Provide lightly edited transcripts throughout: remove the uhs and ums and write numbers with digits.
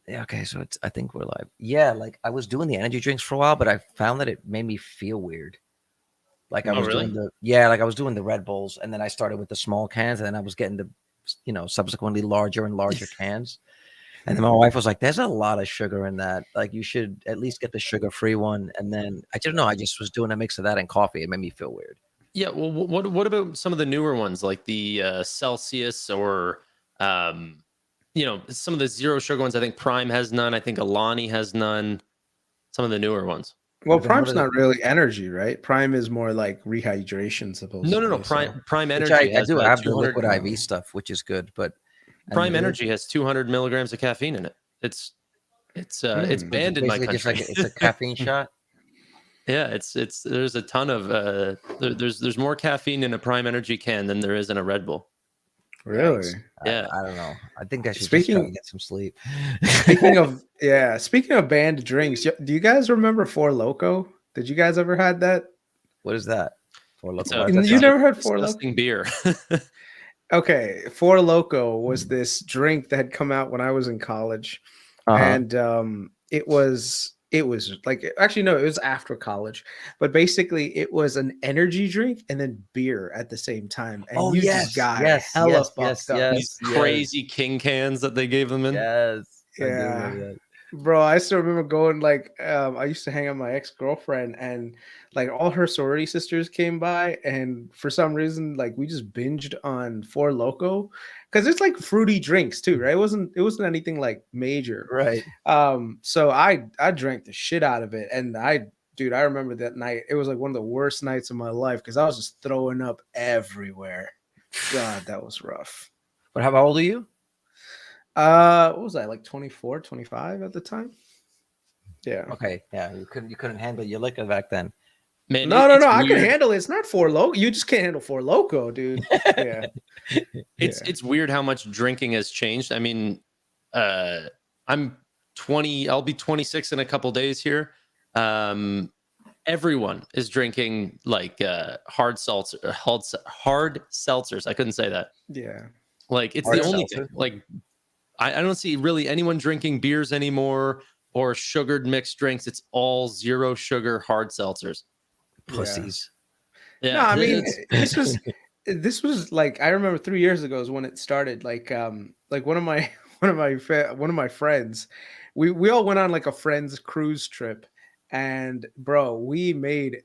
Yeah, okay, so I think we're live. Yeah, like I was doing the energy drinks for a while, but I found that it made me feel weird. Like I was doing like I was doing the Red Bulls, and then I started with the small cans, and then I was getting the, subsequently larger and larger cans. And then my wife was like, "There's a lot of sugar in that. Like you should at least get the sugar-free one." And then I didn't know. I just was doing a mix of that and coffee. It made me feel weird. Yeah. Well, what about some of the newer ones like the Celsius or some of the zero sugar ones? I think Prime has none. I think Alani has none. Some of the newer ones. Well, Prime's not really energy, right? Prime is more like rehydration, supposedly. No. Prime Energy. I do have the liquid IV stuff, which is good, but Prime Energy has 200 milligrams of caffeine in it. It's banned in my country. Just like it's a caffeine shot. Yeah, there's a ton of there's more caffeine in a Prime Energy can than there is in a Red Bull. Really? Yeah. I don't know. I think I should just try to get some sleep. Speaking of banned drinks, do you guys remember Four Loko? Did you guys ever had that? What is that? Four Loko. You never heard Four Loko? Beer. Okay, Four Loko was this drink that had come out when I was in college, and it was like, actually no, it was after college, but basically it was an energy drink and then beer at the same time, and just got hella fucked up. These crazy king cans that they gave them in. Yeah. Bro, I still remember going, like, I used to hang out with my ex-girlfriend, and like all her sorority sisters came by, and for some reason, like, we just binged on Four Loko, because it's like fruity drinks too, right? It wasn't anything like major, right? So I drank the shit out of it, and I remember that night. It was like one of the worst nights of my life because I was just throwing up everywhere. God, that was rough. But how old are you? What was I, like 24, 25 at the time? Yeah. Okay. Yeah, you couldn't handle your liquor back then. Man, no, I can handle it. It's not Four Loko. You just can't handle Four Loko, dude. Yeah. It's weird how much drinking has changed. I mean, I'm 20. I'll be 26 in a couple days here. Everyone is drinking like hard seltzers. I couldn't say that. Yeah. Like it's hard the only thing. Like I don't see really anyone drinking beers anymore or sugared mixed drinks. It's all zero sugar hard seltzers. Pussies. Yeah. No, I mean, this was like, I remember 3 years ago is when it started. Like one of my friends, we all went on like a friend's cruise trip, and bro, we made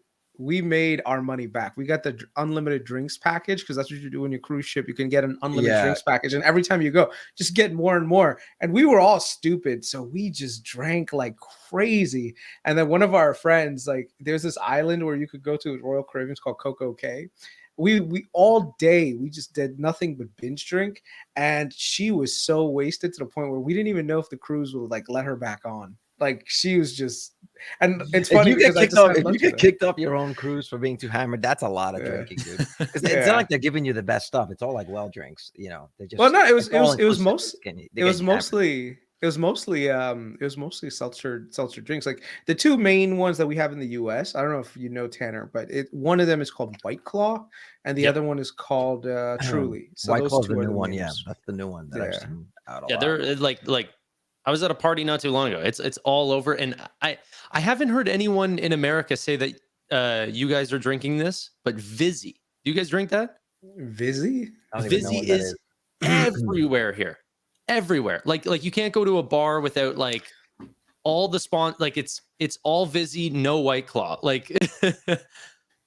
our money back. We got the unlimited drinks package, because that's what you do on your cruise ship. You can get an unlimited drinks package, and every time you go, just get more and more. And we were all stupid, so we just drank like crazy. And then one of our friends, like, there's this island where you could go to at Royal Caribbean, it's called Coco Cay. We all day we just did nothing but binge drink, and she was so wasted to the point where we didn't even know if the cruise would like let her back on. Like, she was just, and it's funny if you get kicked off your own cruise for being too hammered, that's a lot of drinking, dude. It's not like they're giving you the best stuff. It's all like well drinks, you know. They're just, well, no, it was mostly seltzer drinks. Like the two main ones that we have in the US, I don't know if you know, Tanner, but one of them is called White Claw, and the other one is called Truly. So White Claw's the new one. Yeah, that's the new one that I've seen out a lot. They're like I was at a party not too long ago. It's all over, and I haven't heard anyone in America say that you guys are drinking this. But Vizzy, do you guys drink that? Vizzy? Vizzy is everywhere here, everywhere. Like you can't go to a bar without like all the like it's all Vizzy, no White Claw. Like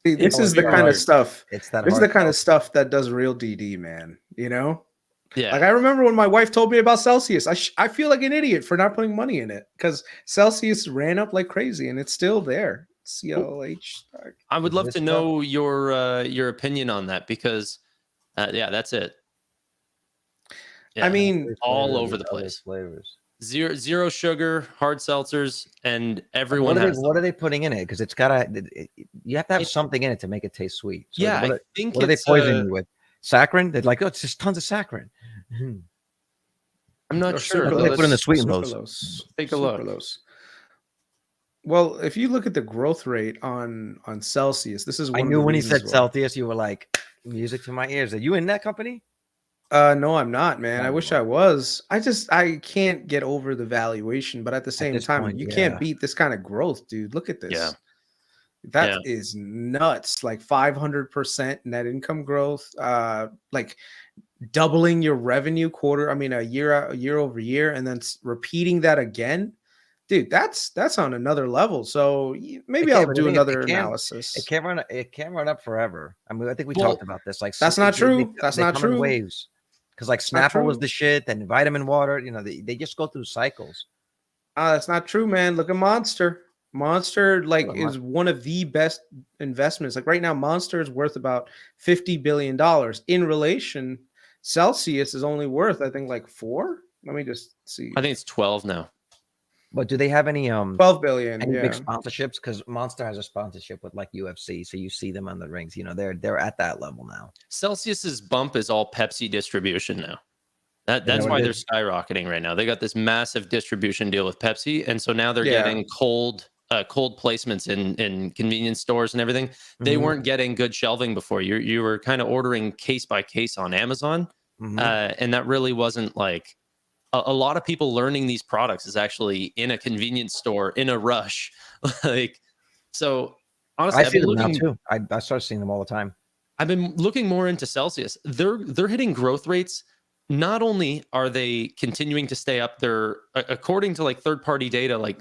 See, this is the kind of stuff. This is the kind of stuff that does real DD, man. You know. Yeah. Like, I remember when my wife told me about Celsius, I feel like an idiot for not putting money in it, because Celsius ran up like crazy and it's still there. CLH. I would love to know your opinion on that, because that's it. Yeah, I mean, all over the place. Flavors. Zero sugar, hard seltzers, and everyone what are they putting in it? Because you have to have something in it to make it taste sweet. So I think what are they poisoning you with? Saccharin? They're like, oh, it's just tons of saccharin. I'm not sure. What do they put in the sweet lows? Take a look. Well, if you look at the growth rate on Celsius, this is one I knew when he said Celsius, you were like, music to my ears. Are you in that company? No, I'm not, man. I Oh, wish well, I was. I can't get over the valuation, but at the at same this time, point, you can't yeah. beat this kind of growth, dude. Look at Yeah. this. That Yeah. is nuts. Like 500% net income growth. Like doubling your revenue quarter. I mean, a year over year, and then repeating that again, dude. That's on another level. So It maybe can, I'll but the do thing is, another it analysis. can't run. It can't run up forever. I mean, I think we talked Well, about this. Like, That's not true. That's they not come in true. waves. Because like It's not Snapple was true. the shit, then vitamin water. They just go through cycles. That's not true, man. Look at Monster. Monster like Well, is one of the best investments. Like right now, Monster is worth about $50 billion. In relation, Celsius is only worth, I think, like four. Let me just I see. think it's 12 now. But do they have 12 billion. any big Yeah. sponsorships? Because Monster has a sponsorship with like UFC, so you see them on the rings. They're at that level now. Celsius's bump is all Pepsi distribution now. Is that That's what why it they're is? skyrocketing right now. They got this massive distribution deal with Pepsi, and so now they're Yeah. getting cold placements in convenience stores and everything. They Mm-hmm. weren't getting good shelving before. You were kind of ordering case by case on Amazon, Mm-hmm. and that really wasn't like a lot of people learning these products is actually in a convenience store in a rush. Like, so I honestly, see them now too. I start seeing them all the time. I've been looking more into Celsius. They're hitting growth rates. Not only are they continuing to stay up, they're according to like third party data, like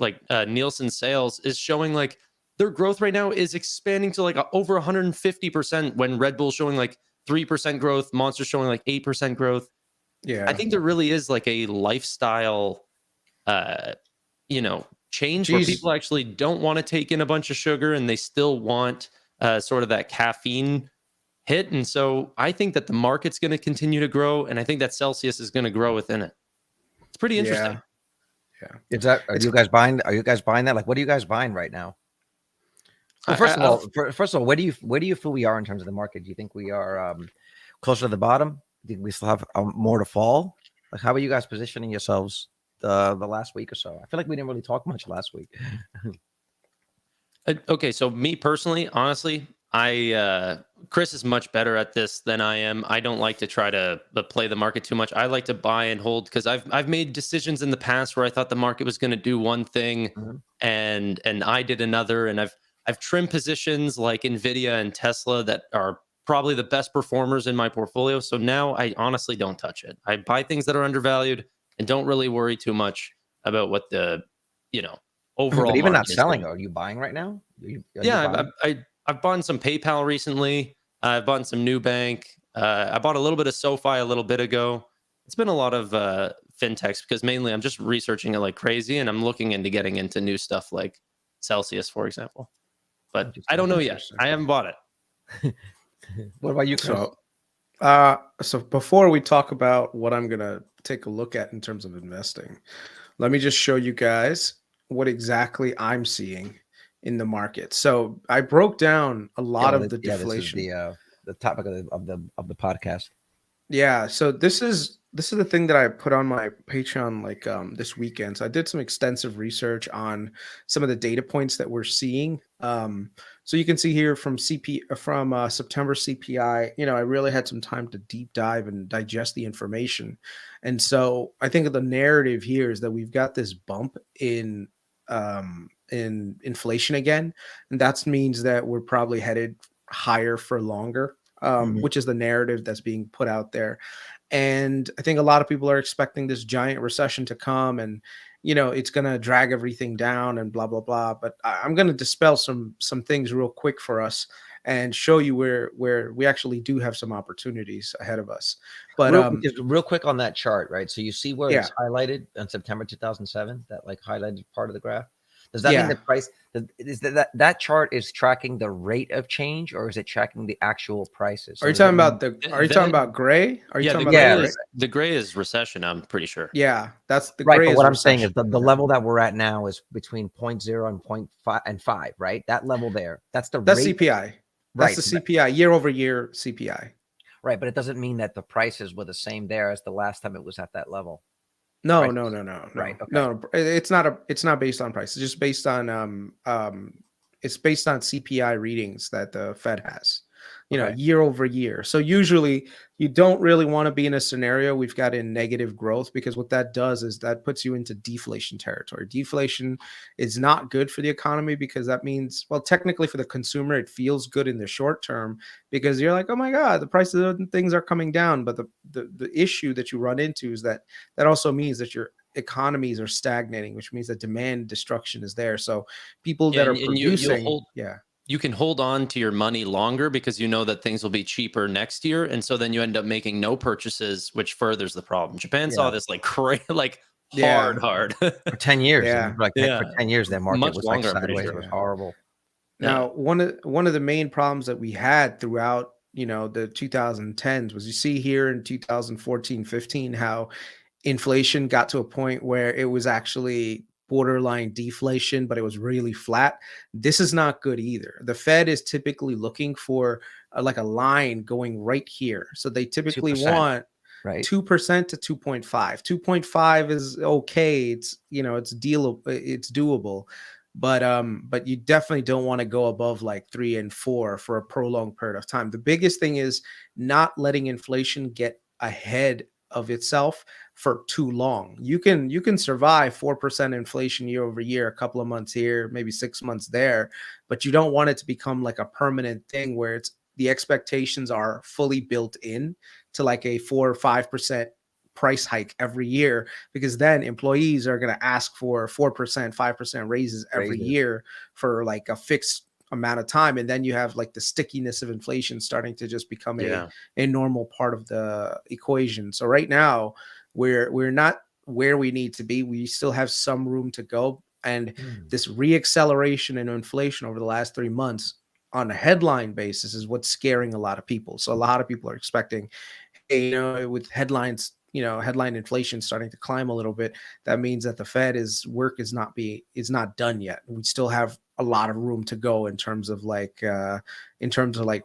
Nielsen sales is showing like their growth right now is expanding to like over 150%. When Red Bull's showing like 3% growth, Monster's showing like 8% growth. I Yeah. think there really is like a lifestyle, uh, change where Jeez. people actually don't want to take in a bunch of sugar and they still want sort of that caffeine hit. And so I think that the market's going to continue to grow, and I think that Celsius is going to grow within it. It's pretty interesting. Yeah. Yeah. Is that are It's you guys buying? Are you guys buying that? Like, what are you guys buying right now? Well, I, I, first of all, where do you feel we are in terms of the market? Do you think we are closer to the bottom? Do you think we still have more to fall? Like, how are you guys positioning yourselves the last week or so? I feel like we didn't really talk much last week. okay, so me personally, honestly, Chris is much better at this than I am. I don't like to try to play the market too much. I like to buy and hold because I've made decisions in the past where I thought the market was going to do one thing Mhm. and I did another, and I've trimmed positions like Nvidia and Tesla that are probably the best performers in my portfolio. So now I honestly don't touch it. I buy things that are undervalued and don't really worry too much about what the you know But overall even not market is selling, doing. are you buying right now? Are you Yeah, buying? I've bought some PayPal recently. I've bought some Nubank. I bought a little bit of SoFi a little bit ago. It's been a lot of fintechs because mainly I'm just researching it like crazy, and I'm looking into getting into new stuff like Celsius, for example. But I Interesting. don't know yet. interesting. I haven't bought it. What about you, Chris? So before we talk about what I'm gonna take a look at in terms of investing, let me just show you guys what exactly I'm seeing in the market. So I broke down a Yeah, lot well, of the yeah. This is deflation. the topic of the podcast. Yeah, so this is the thing that I put on my Patreon like this weekend. So I did some extensive research on some of the data points that we're seeing. So you can see here from September CPI, I really had some time to deep dive and digest the information. And so I think the narrative here is that we've got this bump in inflation again, and that means that we're probably headed higher for longer, Mhm. which is the narrative that's being put out there. And I think a lot of people are expecting this giant recession to come, and it's going to drag everything down and blah blah blah. But I'm going to dispel some things real quick for us and show you where we actually do have some opportunities ahead of us. But Just real quick on that chart, right? So you see where yeah, it's highlighted on September 2007, that like highlighted part of the graph. Does that mean yeah. the price is that chart is tracking the rate of change, or is it tracking the actual prices? Are So you does it talking mean about gray? Are you Yeah, talking about the gray? the gray is recession. I'm pretty sure. Yeah, that's the right? gray But is what I'm saying is recession. the Yeah. level that we're at now is between point 0 and point 5 and 5, right? That level there. That's the That's rate, CPI. That's right? the CPI year over year CPI. Right, but it doesn't mean that the prices were the same there as the last time it was at that level. No, no, Prices, no, no, right? no, Okay. no. It's not based on price. It's just based on it's based on CPI readings that the Fed has. Okay. year over year. So usually you don't really want to be in a scenario we've got in negative growth, because what that does is that puts you into deflation territory. Deflation is not good for the economy, because that means, well, technically for the consumer, it feels good in the short term because you're like, oh my God, the prices of things are coming down. But the issue that you run into is that also means that your economies are stagnating, which means that demand destruction is there. So people Yeah, that are and you'll producing, hold you can hold on to your money longer because you know that things will be cheaper next year, and so then you end up making no purchases, which furthers the problem. Japan saw Yeah. this like like yeah, hard. For 10 years. yeah. Like Yeah, for 10 years, their market much was like longer, I'm pretty sideways. It sure. was Yeah. horrible. Yeah, Now, one of the main problems that we had throughout, the 2010s was, you see here in 2014, 15, how inflation got to a point where it was actually borderline deflation, but it was really flat. This is not good either. The Fed is typically looking for like a line going right here. So they typically 2%, want right? 2% to 2.5. 2.5 is okay. It's doable. But you definitely don't want to go above like 3 and 4 for a prolonged period of time. The biggest thing is not letting inflation get ahead of itself for too long. You can survive 4% inflation year over year, a couple of months here, maybe 6 months there, but you don't want it to become like a permanent thing where it's the expectations are fully built in to like a 4 or 5% price hike every year, because then employees are going to ask for 4%, 5% raises every Raises. year for like a fixed amount of time. And then you have like the stickiness of inflation starting to just become yeah, a normal part of the equation. So right now we're not where we need to be. We still have some room to go. And Hmm. this reacceleration in inflation over the last 3 months on a headline basis is what's scaring a lot of people. So a lot of people are expecting, hey, with headlines, headline inflation starting to climb a little bit, that means that the Fed is not done yet. We still have a lot of room to go in terms of like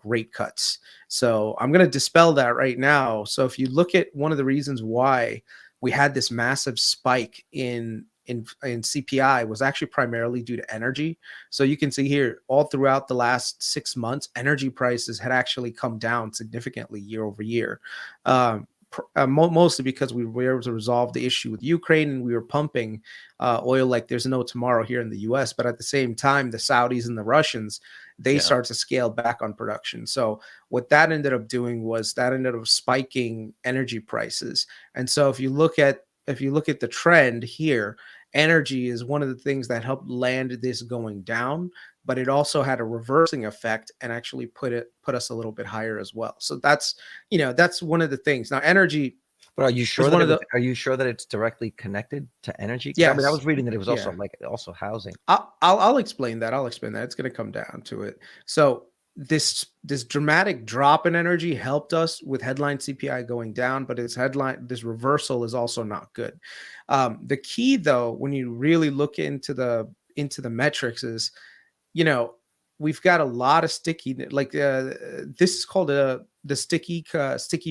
rate cuts. So I'm going to dispel that right now. So if you look at one of the reasons why we had this massive spike in CPI was actually primarily due to energy. So you can see here, all throughout the last 6 months, energy prices had actually come down significantly year over year. Mostly because we were able to resolve the issue with Ukraine, and we were pumping oil like there's no tomorrow here in the US. But at the same time, the Saudis and the Russians, they yeah, start to scale back on production. So what that ended up doing was that ended up spiking energy prices. And so if you look at the trend here, energy is one of the things that helped land this going down, but it also had a reversing effect and actually put us a little bit higher as well. So that's one of the things. Now, energy But is one of the are you sure that it's directly connected to energy? Because I mean, I yes, was reading that it was also yeah. like also housing. I'll explain that. I'll explain that. It's going to come down to it. So this dramatic drop in energy helped us with headline CPI going down, but this reversal is also not good. The key though, when you really look into the metrics, is you know, we've got a lot of sticky, like this is called the sticky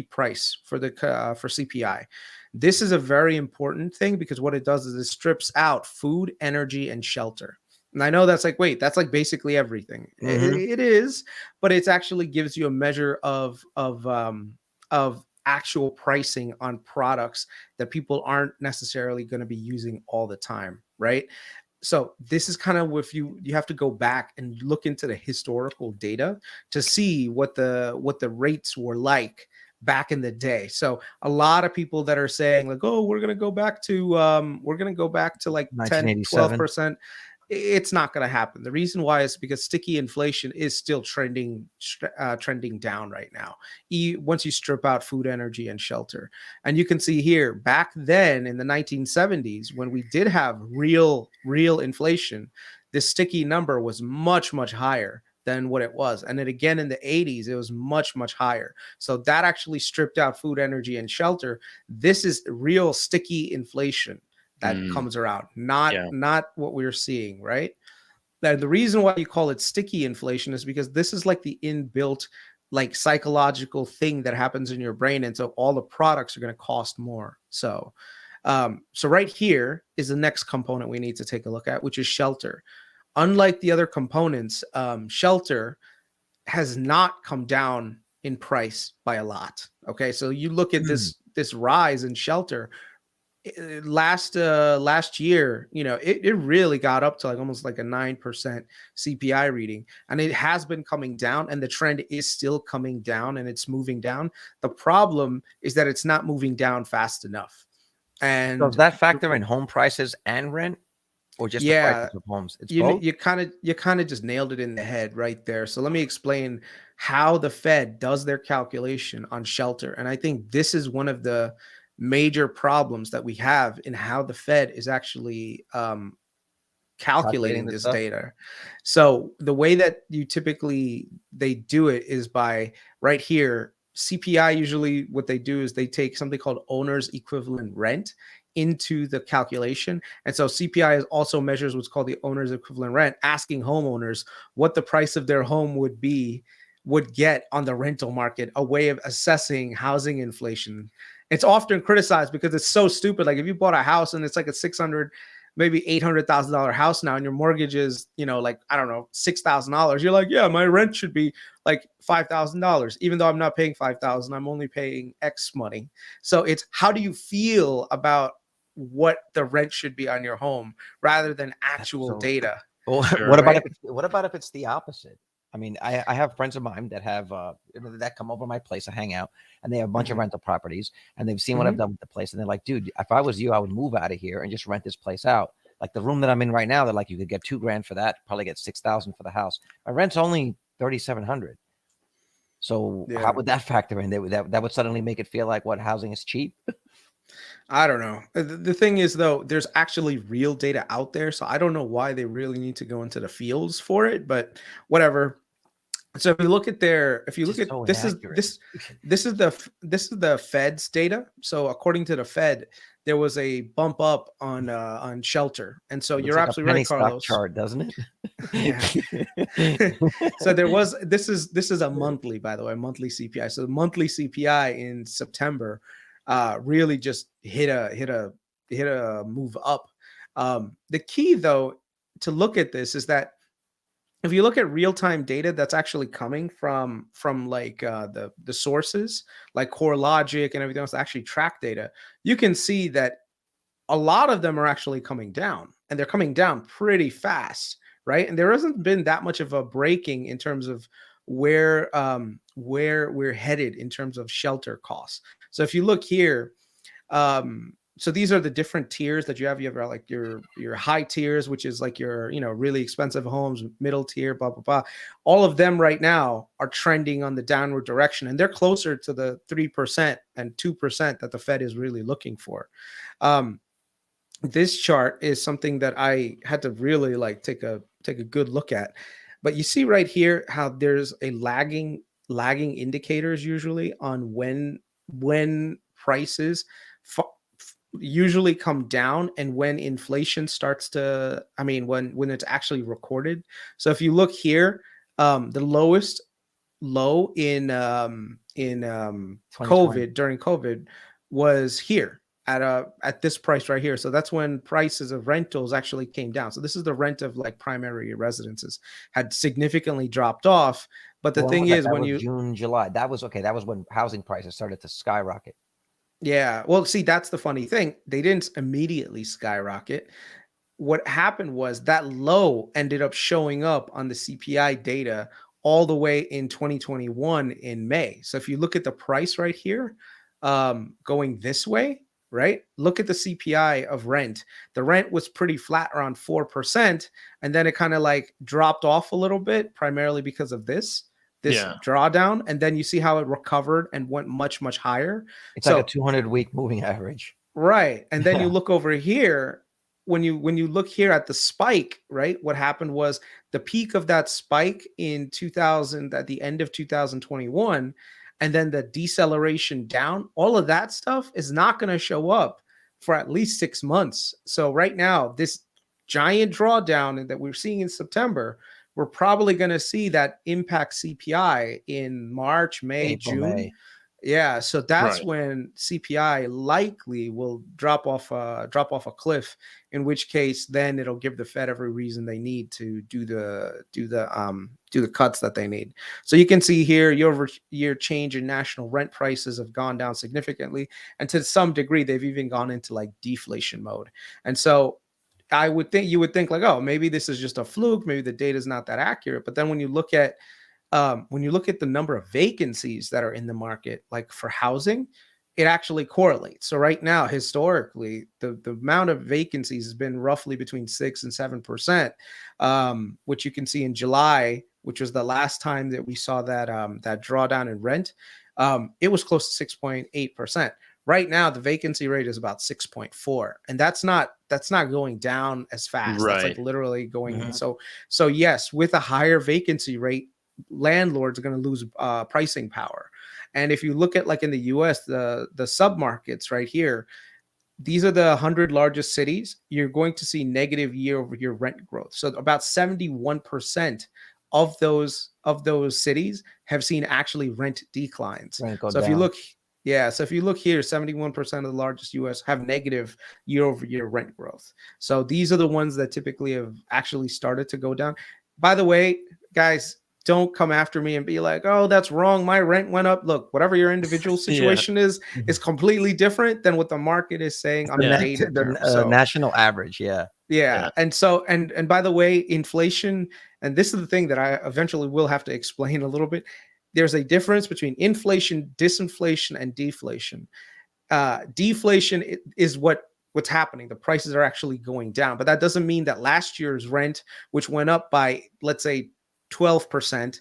price for CPI. This is a very important thing because what it does is it strips out food, energy, and shelter. And I know that's like, wait, that's like basically everything. Mm-hmm. It is, but it's actually gives you a measure of actual pricing on products that people aren't necessarily going to be using all the time, right? So this is kind of, if you have to go back and look into the historical data to see what the rates were like back in the day. So a lot of people that are saying like, oh, we're going to go back to like 10, 1987. 12%. It's not going to happen. The reason why is because sticky inflation is still trending down right now. Once you strip out food, energy, and shelter. And you can see here, back then in the 1970s, when we did have real inflation, this sticky number was much, much higher than what it was. And then again in the 80s, it was much, much higher. So that actually stripped out food, energy, and shelter. This is real sticky inflation that mm, comes around, not yeah, not what we're seeing, right? Now, the reason why you call it sticky inflation is because this is like the inbuilt, like psychological thing that happens in your brain, and so all the products are going to cost more. So right here is the next component we need to take a look at, which is shelter. Unlike the other components, shelter has not come down in price by a lot. Okay, so you look at this rise in shelter last year, it really got up to like almost like a 9% CPI reading, and it has been coming down, and the trend is still coming down, and it's moving down. The problem is that it's not moving down fast enough. And does that factor in home prices and rent, or just the yeah, prices of homes? It's you both. you kind of just nailed it in the head right there. So let me explain how the Fed does their calculation on shelter. And I think this is one of the major problems that we have in how the Fed is actually Calculating calculating this this stuff. data. So the way that they do it is by right here. CPI, usually what they do is they take something called owner's equivalent rent into the calculation. And so CPI also measures what's called the owner's equivalent rent, asking homeowners what the price of their home would get on the rental market, a way of assessing housing inflation. It's often criticized because it's so stupid. Like if you bought a house and it's like a 600, maybe $800,000 house now, and your mortgage is, like, I don't know, $6,000. You're like, yeah, my rent should be like $5,000, even though I'm not paying 5,000. I'm only paying X money. So it's how do you feel about what the rent should be on your home rather than actual data. Well, Sure. what about if it's the opposite? I mean, I have friends of mine that have that come over my place to hang out, and they have a bunch of rental properties, and they've seen what I've done with the place, and they're like, dude, if I was you, I would move out of here and just rent this place out. Like the room that I'm in right now, they're like, you could get $2,000 for that, probably get 6,000 for the house. My rent's only 3,700. So how would that factor in? That would suddenly make it feel like what, housing is cheap? I don't know. The thing is, though, there's actually real data out there, so I don't know why they really need to go into the fields for it, but whatever. So if you look at So inaccurate. this is the Fed's data. So according to the Fed, there was a bump up on shelter, and so It looks you're like a absolutely penny right, stock Carlos. chart, doesn't Yeah. it? So this is a monthly, by the way, monthly CPI. So the monthly CPI in September really just hit a move up. The key, though, to look at this is that if you look at real-time data that's actually coming from like the sources like Core Logic and everything else that actually track data, you can see that a lot of them are actually coming down, and they're coming down pretty fast, right? And there hasn't been that much of a breaking in terms of where we're headed in terms of shelter costs. So if you look here, so these are the different tiers that you have. You have like your high tiers, which is like your really expensive homes, middle tier, blah blah blah. All of them right now are trending on the downward direction, and they're closer to the 3% and 2% that the Fed is really looking for. This chart is something that I had to really like take a good look at. But you see right here how there's a lagging indicators usually on when prices usually come down and when inflation starts to, I mean, when it's actually recorded. So if you look here, the lowest low in during COVID was here at this price right here. So that's when prices of rentals actually came down. So this is the rent of like primary residences had significantly dropped off. But the thing is, that when was you June, July. That was okay. That was when housing prices started to skyrocket. yeah, well, see, that's the funny thing. They didn't immediately skyrocket. What happened was that low ended up showing up on the CPI data all the way in 2021 in May. So if you look at the price right here, going this way, right? Look at the CPI of rent. The rent was pretty flat around 4%, and then it kind of like dropped off a little bit, primarily because of this drawdown, and then you see how it recovered and went much much higher. It's like a So 200-week moving average. right. And then you Yeah. look over here, when you look here at the spike, right? What happened was the peak of that spike in 2000 at the end of 2021, and then the deceleration down, all of that stuff is not going to show up for at least 6 months. So right now, this giant drawdown that we're seeing in September, we're probably going to see that impact CPI in March, May, April, June. May. Yeah, so that's Right. when CPI likely will drop off a cliff. In which case, then it'll give the Fed every reason they need to do the cuts that they need. So you can see here, year over year change in national rent prices have gone down significantly, and to some degree, they've even gone into like deflation mode. And so you would think like, oh, maybe this is just a fluke, maybe the data is not that accurate. But then when you look at the number of vacancies that are in the market, like for housing, it actually correlates. So right now, historically, the amount of vacancies has been roughly between 6 and 7%, which you can see in July, which was the last time that we saw that drawdown in rent. It was close to 6.8%. Right now, the vacancy rate is about 6.4, and that's not going down as fast. That's like Right. literally going. So yes, with a higher vacancy rate, landlords are going to lose pricing power. And if you look at like in the US, the submarkets right here, these are the 100 largest cities. You're going to see negative year over year rent growth. So about 71% of those cities have seen actually rent declines. Rent go So if you down. look, yeah, so if you look here, 71% of the largest US have negative year over year rent growth. So these are the ones that typically have actually started to go down. By the way, guys, don't come after me and be like, oh, that's wrong, my rent went up. Look, whatever your individual Yeah. situation is completely different than what the market is saying on Yeah. the data The terms. So national average, yeah. yeah. And so and by the way, inflation, and this is the thing that I eventually will have to explain a little bit. There's a difference between inflation, disinflation, and deflation. Deflation is what's happening. The prices are actually going down, but that doesn't mean that last year's rent, which went up by, let's say, 12%,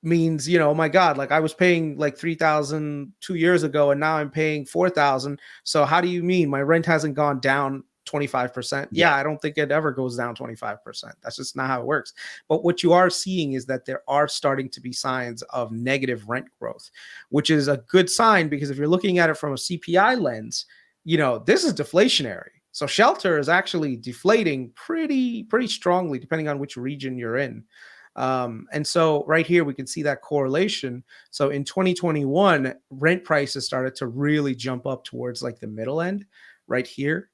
means, oh my god, like I was paying like 3,000 2 years ago and now I'm paying 4,000. So how do you mean my rent hasn't gone down 25%? Yeah. I don't think it ever goes down 25%. That's just not how it works. But what you are seeing is that there are starting to be signs of negative rent growth, which is a good sign, because if you're looking at it from a CPI lens, this is deflationary. So shelter is actually deflating pretty strongly depending on which region you're in. And so right here, we can see that correlation. So in 2021, rent prices started to really jump up towards like the middle end right here.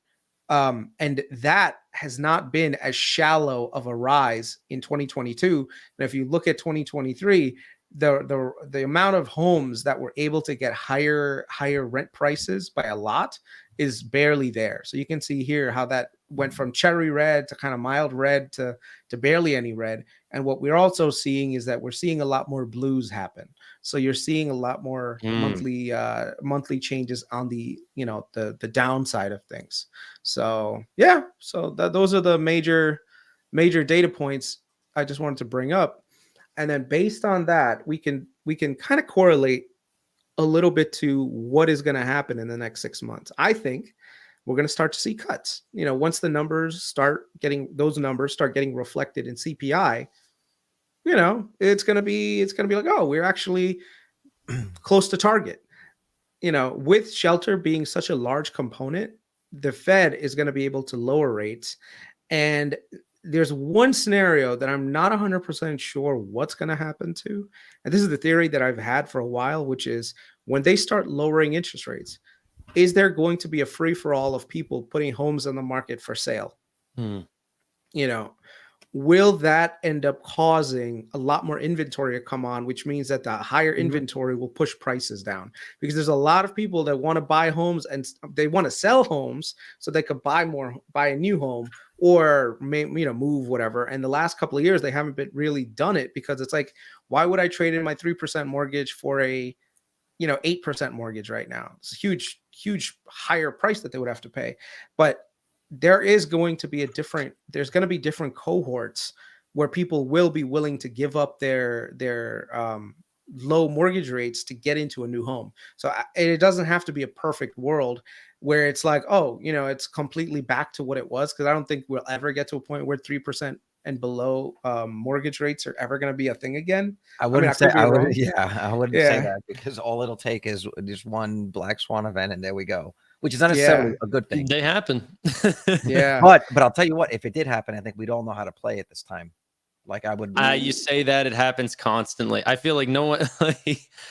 And that has not been as shallow of a rise in 2022. And if you look at 2023, the amount of homes that were able to get higher rent prices by a lot is barely there. So you can see here how that went from cherry red to kind of mild red to barely any red. And what we're also seeing is that we're seeing a lot more blues happen. So you're seeing a lot more monthly changes on the the downside of things. So yeah, so those are the major data points I just wanted to bring up. And then based on that, we can kind of correlate a little bit to what is going to happen in the next 6 months. I think we're going to start to see cuts. Once the numbers start getting reflected in CPI, it's going to be like, oh, we're actually close to target. With shelter being such a large component, the Fed is going to be able to lower rates. And there's one scenario that I'm not 100% sure what's going to happen to. And this is the theory that I've had for a while, which is when they start lowering interest rates, is there going to be a free for all of people putting homes on the market for sale? Will that end up causing a lot more inventory to come on, which means that the higher inventory will push prices down? Because there's a lot of people that want to buy homes and they want to sell homes so they could buy a new home, or move, whatever. And the last couple of years, they haven't really done it, because it's like, why would I trade in my 3% mortgage for a 8% mortgage right now? It's a huge higher price that they would have to pay. But there's going to be different cohorts where people will be willing to give up their low mortgage rates to get into a new home. So it doesn't have to be a perfect world where it's like, oh, it's completely back to what it was, because I don't think we'll ever get to a point where 3% and below mortgage rates are ever going to be a thing again. I wouldn't say Yeah. that, because all it'll take is just one black swan event and there we go, which is not necessarily a good thing. They happen. Yeah. But I'll tell you what, if it did happen, I think we'd all know how to play at this time. Like I would. You say that it happens constantly. I feel like no one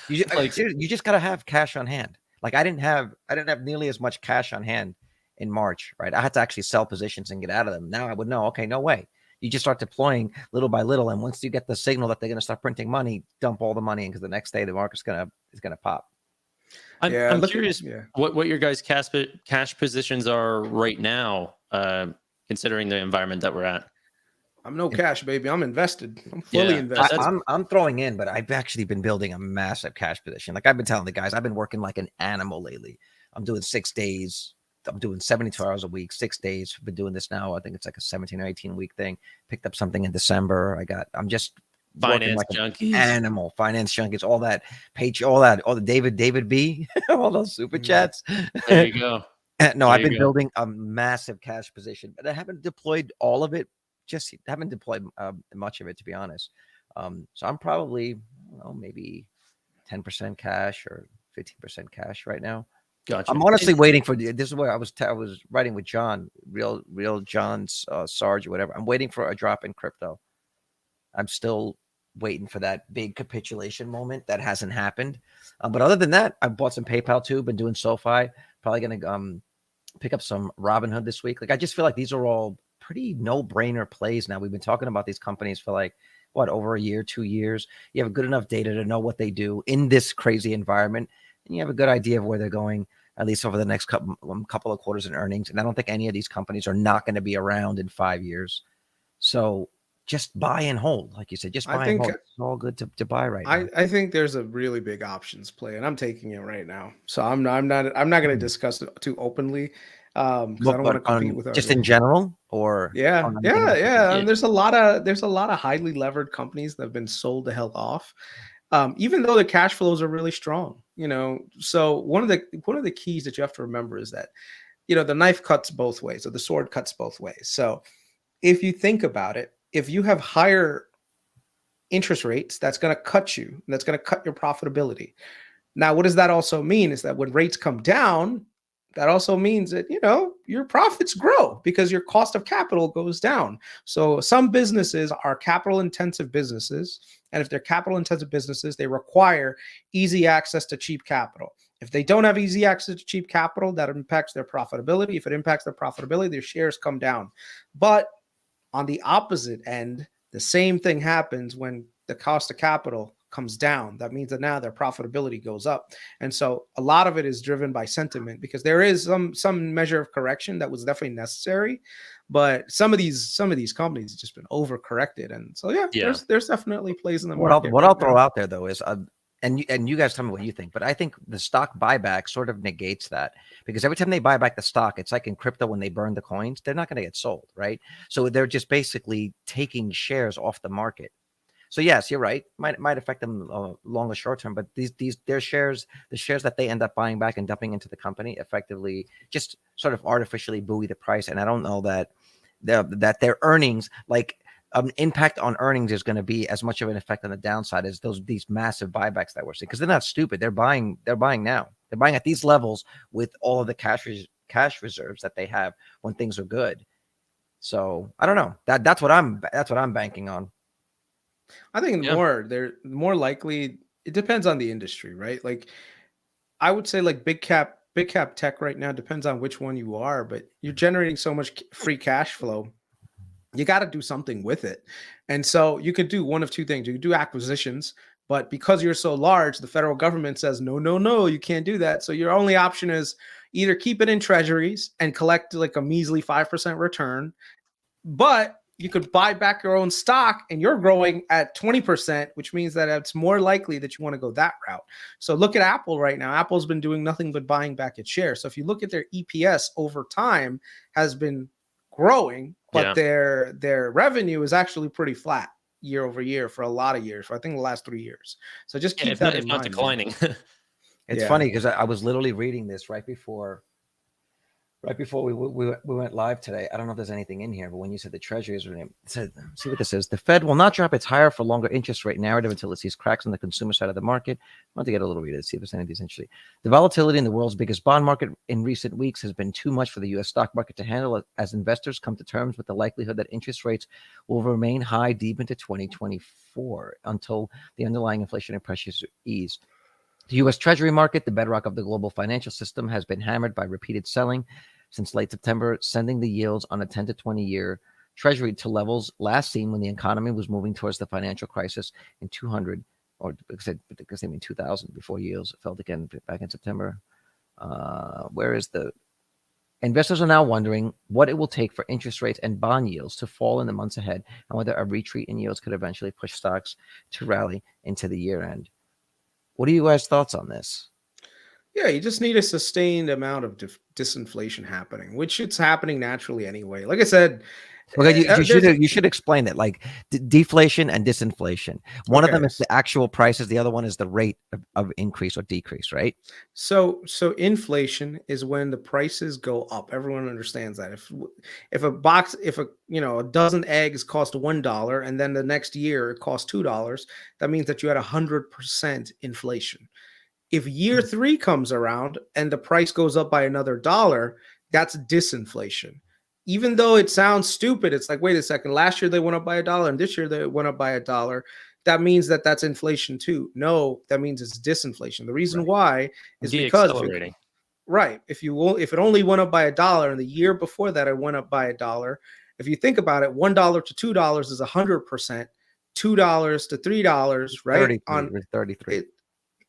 Seriously, you just gotta have cash on hand. Like I didn't have nearly as much cash on hand in March, right? I had to actually sell positions and get out of them. Now I would know, okay, no way. You just start deploying little by little, and once you get the signal that they're going to start printing money, dump all the money in because the next day the market's is gonna pop. I'm curious what your guys' cash positions are right now, considering the environment that we're at. I'm no cash, baby. I'm invested. I'm fully invested. I'm throwing in, but I've actually been building a massive cash position. Like I've been telling the guys, I've been working like an animal lately. I'm doing 6 days. I'm doing 72 hours a week, 6 days. I've been doing this now. I think it's like a 17 or 18 week thing. Picked up something in December. I'm just finance like junkies, animal finance junkies, all that page, all the David B, all those super chats. There you go. No, I've been building a massive cash position, but I haven't deployed all of it. Just haven't deployed much of it, to be honest. So I'm probably maybe 10% cash or 15% cash right now. Gotcha. I'm honestly waiting for this is where I was writing with John, real John's Sarge or whatever. I'm waiting for a drop in crypto. I'm still waiting for that big capitulation moment. That hasn't happened. But other than that, I bought some PayPal too. Been doing SoFi. Probably gonna pick up some Robinhood this week. Like I just feel like these are all pretty no-brainer plays now. We've been talking about these companies for like over a year, 2 years. You have good enough data to know what they do in this crazy environment, and you have a good idea of where they're going, at least over the next couple of quarters in earnings. And I don't think any of these companies are not going to be around in 5 years. So just buy and hold, like you said. Just buy and hold. It's all good to buy right now. I think there's a really big options play, and I'm taking it right now. So I'm not going to discuss it too openly. Because I don't want to compete with just in general, or yeah. And there's a lot of highly levered companies that have been sold the hell off, even though the cash flows are really strong. So one of the keys that you have to remember is that the knife cuts both ways, or the sword cuts both ways. So if you think about it, if you have higher interest rates, that's going to cut you. That's going to cut your profitability. Now, what does that also mean is that when rates come down, that also means that, your profits grow because your cost of capital goes down. So some businesses are capital intensive businesses. And if they're capital intensive businesses, they require easy access to cheap capital. If they don't have easy access to cheap capital, that impacts their profitability. If it impacts their profitability, their shares come down. But on the opposite end, the same thing happens when the cost of capital comes down. That means that now their profitability goes up. And so a lot of it is driven by sentiment, because there is some measure of correction that was definitely necessary, but some of these companies have just been overcorrected. And so there's definitely plays in the market. What I'll throw out there though is and you guys tell me what you think, but I think the stock buyback sort of negates that, because every time they buy back the stock, it's like in crypto when they burn the coins, they're not going to get sold, right? So they're just basically taking shares off the market. So yes, you're right. Might affect them long or short term, but their shares, the shares that they end up buying back and dumping into the company, effectively just sort of artificially buoy the price. And I don't know that their earnings, like impact on earnings, is going to be as much of an effect on the downside as these massive buybacks that we're seeing, because they're not stupid. They're buying now. They're buying at these levels with all of the cash reserves that they have when things are good. So I don't know. That's what I'm banking on. I think they're more likely. It depends on the industry, right? Like I would say like big cap tech right now, depends on which one you are, but you're generating so much free cash flow. You got to do something with it. And so you could do one of two things. You could do acquisitions, but because you're so large, the federal government says, no, you can't do that. So your only option is either keep it in treasuries and collect like a measly 5% return, but you could buy back your own stock and you're growing at 20%, which means that it's more likely that you want to go that route. So look at Apple right now. Apple's been doing nothing but buying back its shares. So if you look at their EPS over time has been growing, but their revenue is actually pretty flat year over year for a lot of years, for I think the last 3 years. So just keep that in mind. Not declining. It's funny because I was literally reading this right before Right before we went live today, I don't know if there's anything in here, but when you said the Treasury it said, see what this is. The Fed will not drop its higher for longer interest rate narrative until it sees cracks on the consumer side of the market. I want to get a little read to see if there's any of these interesting. The volatility in the world's biggest bond market in recent weeks has been too much for the U.S. stock market to handle as investors come to terms with the likelihood that interest rates will remain high deep into 2024 until the underlying inflationary pressures ease. The U.S. Treasury market, the bedrock of the global financial system, has been hammered by repeated selling since late September, sending the yields on a 10 to 20-year Treasury to levels last seen when the economy was moving towards the financial crisis in 200, or because they mean 2000, before yields fell again back in September. Where is the... Investors are now wondering what it will take for interest rates and bond yields to fall in the months ahead, and whether a retreat in yields could eventually push stocks to rally into the year end. What are you guys' thoughts on this? Yeah, you just need a sustained amount of disinflation happening, which it's happening naturally anyway. Like I said, Okay, there's you should explain it, like deflation and disinflation. One of them okay. is the actual prices, the other one is the rate of increase or decrease, right? So inflation is when the prices go up. Everyone understands that. If a dozen eggs cost $1 and then the next year it costs $2, that means that you had 100% inflation. If year 3 comes around and the price goes up by another dollar, that's disinflation. Even though it sounds stupid, it's like, wait a second, last year they went up by $1 and this year they went up by $1. That means that that's inflation too. No, that means it's disinflation. The reason Right. why is because De-accelerating. if it only went up by $1 and the year before that it went up by $1, if you think about it, $1 to $2 is 100%, $2 to $3, right? 33, On it was 33. it,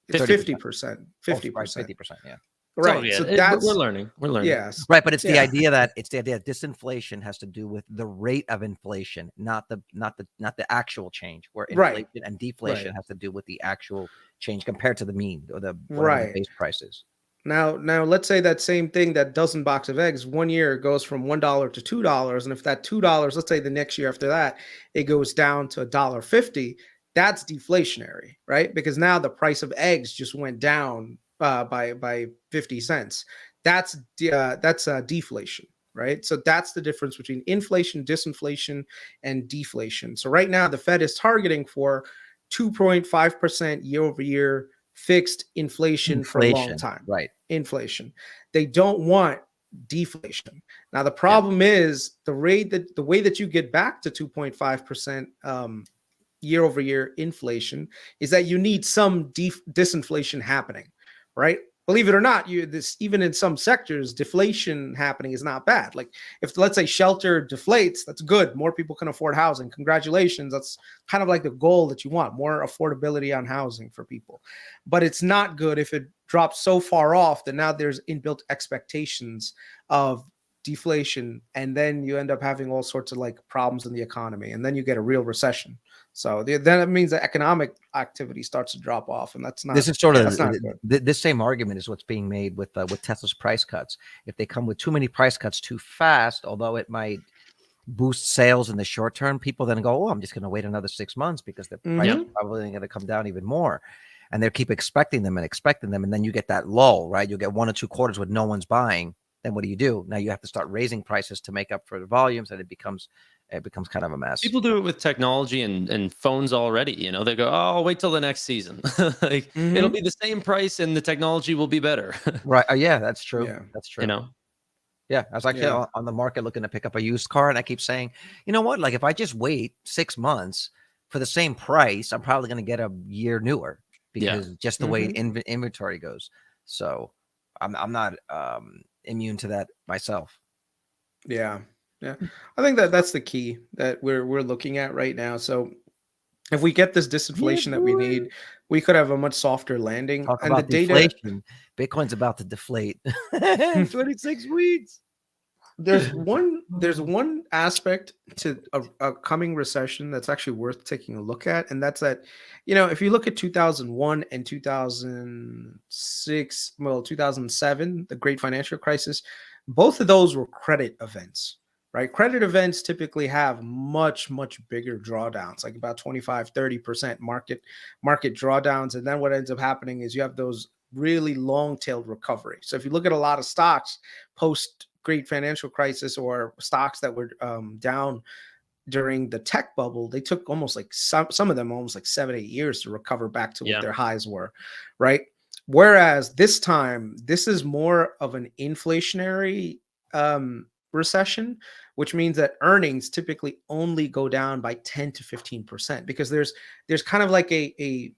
it's 30%. 50%. Oh, 50%. right, 50%, yeah. Right. Yeah, So we're that's learning. We're learning. yes. Right, but it's the Yeah. idea that disinflation has to do with the rate of inflation, not the actual change. Where Right. inflation and deflation Right. has to do with the actual change compared to the mean or the whatever the Right. base price is. Now let's say that same thing, that dozen box of eggs, one year it goes from $1 to $2. And if that $2, let's say the next year after that, it goes down to $1.50, that's deflationary, right? Because now the price of eggs just went down by 50 cents. That's deflation, right? So that's the difference between inflation, disinflation, and deflation. So right now the Fed is targeting for 2.5% year over year fixed inflation for a long Inflation, time. right? Inflation. They don't want deflation. Now the Yeah. problem is the way that you get back to 2.5% year over year inflation is that you need some disinflation happening, right? Believe it or not, even in some sectors, deflation happening is not bad. Like if, let's say, shelter deflates, that's good. More people can afford housing. Congratulations. That's kind of like the goal that you want, more affordability on housing for people. But it's not good if it drops so far off that now there's inbuilt expectations of deflation, and then you end up having all sorts of like problems in the economy, and then you get a real recession. So then it means that economic activity starts to drop off, and This is sort of that's not good. this same argument is what's being made with Tesla's price cuts. If they come with too many price cuts too fast, although it might boost sales in the short term, people then go, "Oh, I'm just going to wait another 6 months because the price is probably going to come down even more." And they keep expecting them, and then you get that lull, right? You'll get 1 or 2 quarters when no one's buying. Then what do? Now you have to start raising prices to make up for the volumes, and it becomes kind of a mess. People do it with technology and phones already. You know, they go, "Oh, I'll wait till the next season. Like it'll be the same price and the technology will be better." Right. Yeah, that's true. Yeah. That's true. You know, Yeah, I was actually on the market looking to pick up a used car, and I keep saying, you know what? Like if I just wait 6 months for the same price, I'm probably going to get a year newer because just the way inventory goes. So I'm not immune to that myself. Yeah. I think that's the key that we're looking at right now. So if we get this disinflation that we need, we could have a much softer landing. Talk And the about data, deflation. Bitcoin's about to deflate in 26 weeks. there's one aspect to a coming recession that's actually worth taking a look at, and that's that, if you look at 2001 and 2006, well, 2007, the great financial crisis, both of those were credit events, right? Credit events typically have much bigger drawdowns, like about 25-30% market drawdowns, and then what ends up happening is you have those really long-tailed recovery. So if you look at a lot of stocks post great financial crisis or stocks that were down during the tech bubble, they took almost like some of them almost like 7-8 years to recover back to what Yeah. their highs were, right? Whereas this time, this is more of an inflationary recession, which means that earnings typically only go down by 10 to 15% because there's kind of like a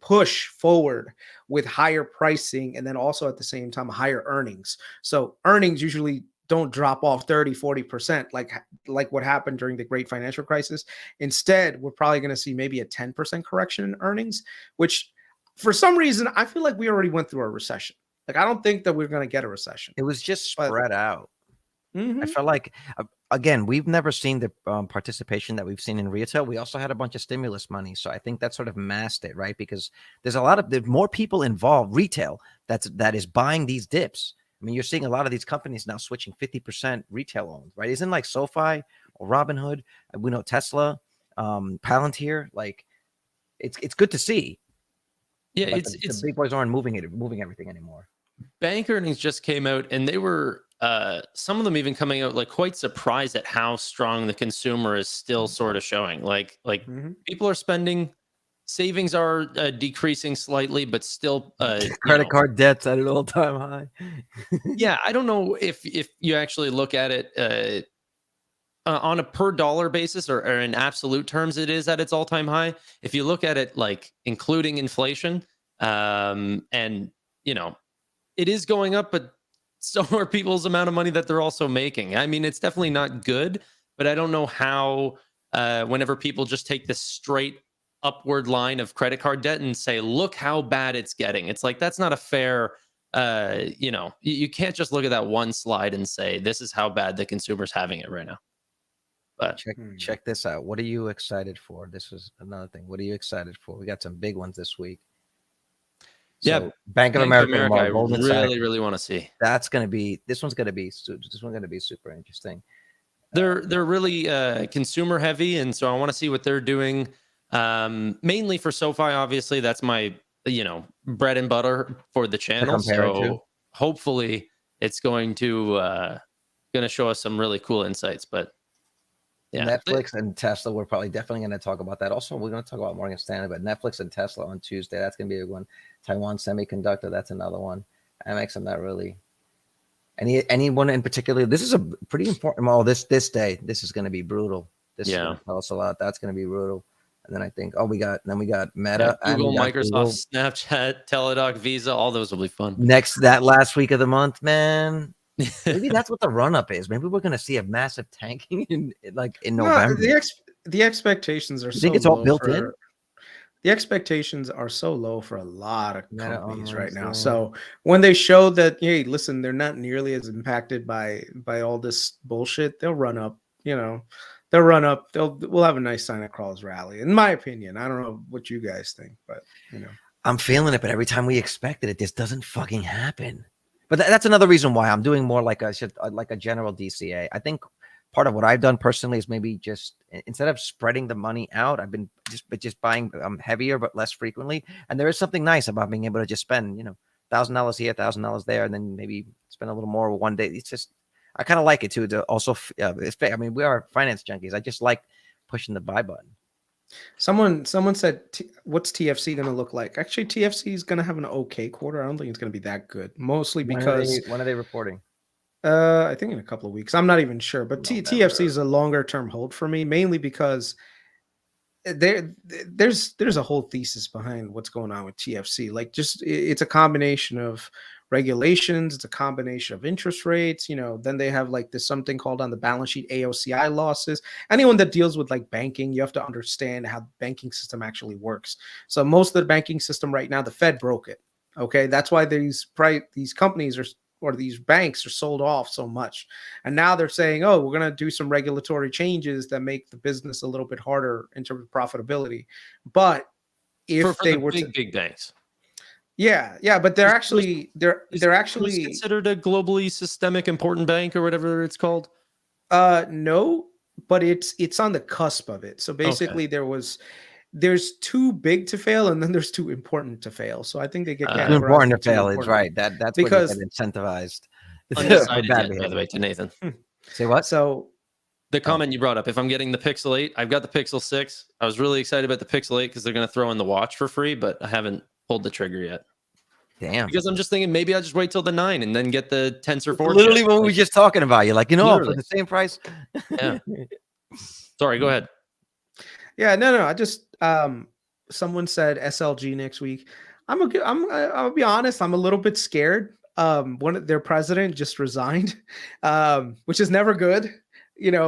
push forward with higher pricing and then also at the same time higher earnings. So earnings usually don't drop off 30-40% like what happened during the great financial crisis. Instead, we're probably going to see maybe a 10% correction in earnings, which for some reason I feel like we already went through a recession. Like I don't think that we're going to get a recession. It was just But spread out. I mhm. felt like, again, we've never seen the participation that we've seen in retail. We also had a bunch of stimulus money, so I think that sort of masked it, right? Because there's more people involved, retail, that is buying these dips. I mean, you're seeing a lot of these companies now switching 50% retail owned, right? Isn't like SoFi or Robinhood? We know Tesla, Palantir. Like, it's good to see. Yeah, Like it's the big boys aren't moving everything anymore. bank earnings just came out, and they were some of them even coming out like quite surprised at how strong the consumer is still sort of showing. Like Mhm. people are spending, savings are decreasing slightly, but still, Credit card debts at an all-time high. yeah. I don't know if you actually look at it on a per dollar basis or in absolute terms, it is at its all time high. If you look at it like including inflation, and you know, it is going up, but so are people's amount of money that they're also making. I mean, it's definitely not good, but I don't know how, whenever people just take this straight upward line of credit card debt and say, look how bad it's getting. It's like, that's not a fair, you can't just look at that one slide and say, this is how bad the consumer's having it right now. But Check this out. What are you excited for? This was another thing. What are you excited for? We got some big ones this week. yeah, So Bank of Bank of America America, tomorrow, I Goldman Sachs. really want to see. This one's gonna be super interesting. They're really consumer heavy, and so I want to see what they're doing. Mainly for SoFi, obviously, that's my bread and butter for the channel. compare it to. So hopefully, it's going to show us some really cool insights. But yeah, Netflix and Tesla, we're probably definitely going to talk about that. Also, we're going to talk about Morgan Stanley, but Netflix and Tesla on Tuesday, that's going to be a one. Taiwan Semiconductor, that's another one. Amex, I'm not really. Anyone in particular? This is a pretty important. Well, this day, this is going to be brutal. This is going to tell us a lot. That's going to be brutal. And then I think, we got Meta, Google, and Microsoft, Google. Snapchat, Teladoc, Visa, all those will be fun. That last week of the month, man. Maybe that's what the run up is. Maybe we're going to see a massive tanking in November. The expectations are you think it's all built in? The expectations are so low for a lot of Meta companies right now. online, So when they show that, hey, listen, they're not nearly as impacted by all this bullshit, they'll run up. They'll run up. We'll have a nice Santa Claus rally, in my opinion. I don't know what you guys think, but I'm feeling it. But every time we expected it, this doesn't fucking happen. But that's another reason why I'm doing more like a general DCA. I think part of what I've done personally is maybe just instead of spreading the money out, I've been just buying heavier but less frequently. And there is something nice about being able to just spend $1,000 here, $1,000 there, and then maybe spend a little more one day. It's just I kind of like it too. To also, I mean, we are finance junkies. I just like pushing the buy button. Someone said, what's TFC going to look like? Actually, TFC is going to have an okay quarter. I don't think it's going to be that good, mostly because when are they reporting? I think in a couple of weeks. I'm not even sure, but TFC is a longer term hold for me, mainly because there's a whole thesis behind what's going on with TFC. Like, just it's a combination of regulations, it's a combination of interest rates. Then they have like this something called on the balance sheet AOCI losses. Anyone that deals with like banking, you have to understand how the banking system actually works. So most of the banking system right now, the Fed broke it. Okay, that's why these companies or these banks are sold off so much. And now they're saying, oh, we're going to do some regulatory changes that make the business a little bit harder in terms of profitability. But if for they the were big banks. Yeah, but they're actually considered a globally systemic important bank or whatever it's called. No, but it's on the cusp of it. So basically there's too big to fail and then there's too important to fail. So I think they get too important to fail. It's right. That's because where they get incentivized. undecided Bad yet, by the way, behavior. to Nathan. Say what? So The comment you brought up, if I'm getting the Pixel 8, I've got the Pixel 6. I was really excited about the Pixel 8 because they're going to throw in the watch for free, but I haven't pulled the trigger yet. Damn. Because I'm just thinking maybe I'll just wait till the 9 and then get the Tensor 4 Literally chip. what we were just talking about. You're like, for Literally. the same price. Yeah. Sorry, go ahead. yeah, no. I just someone said SLG next week. I'll be honest, I'm a little bit scared. One of their president just resigned, which is never good,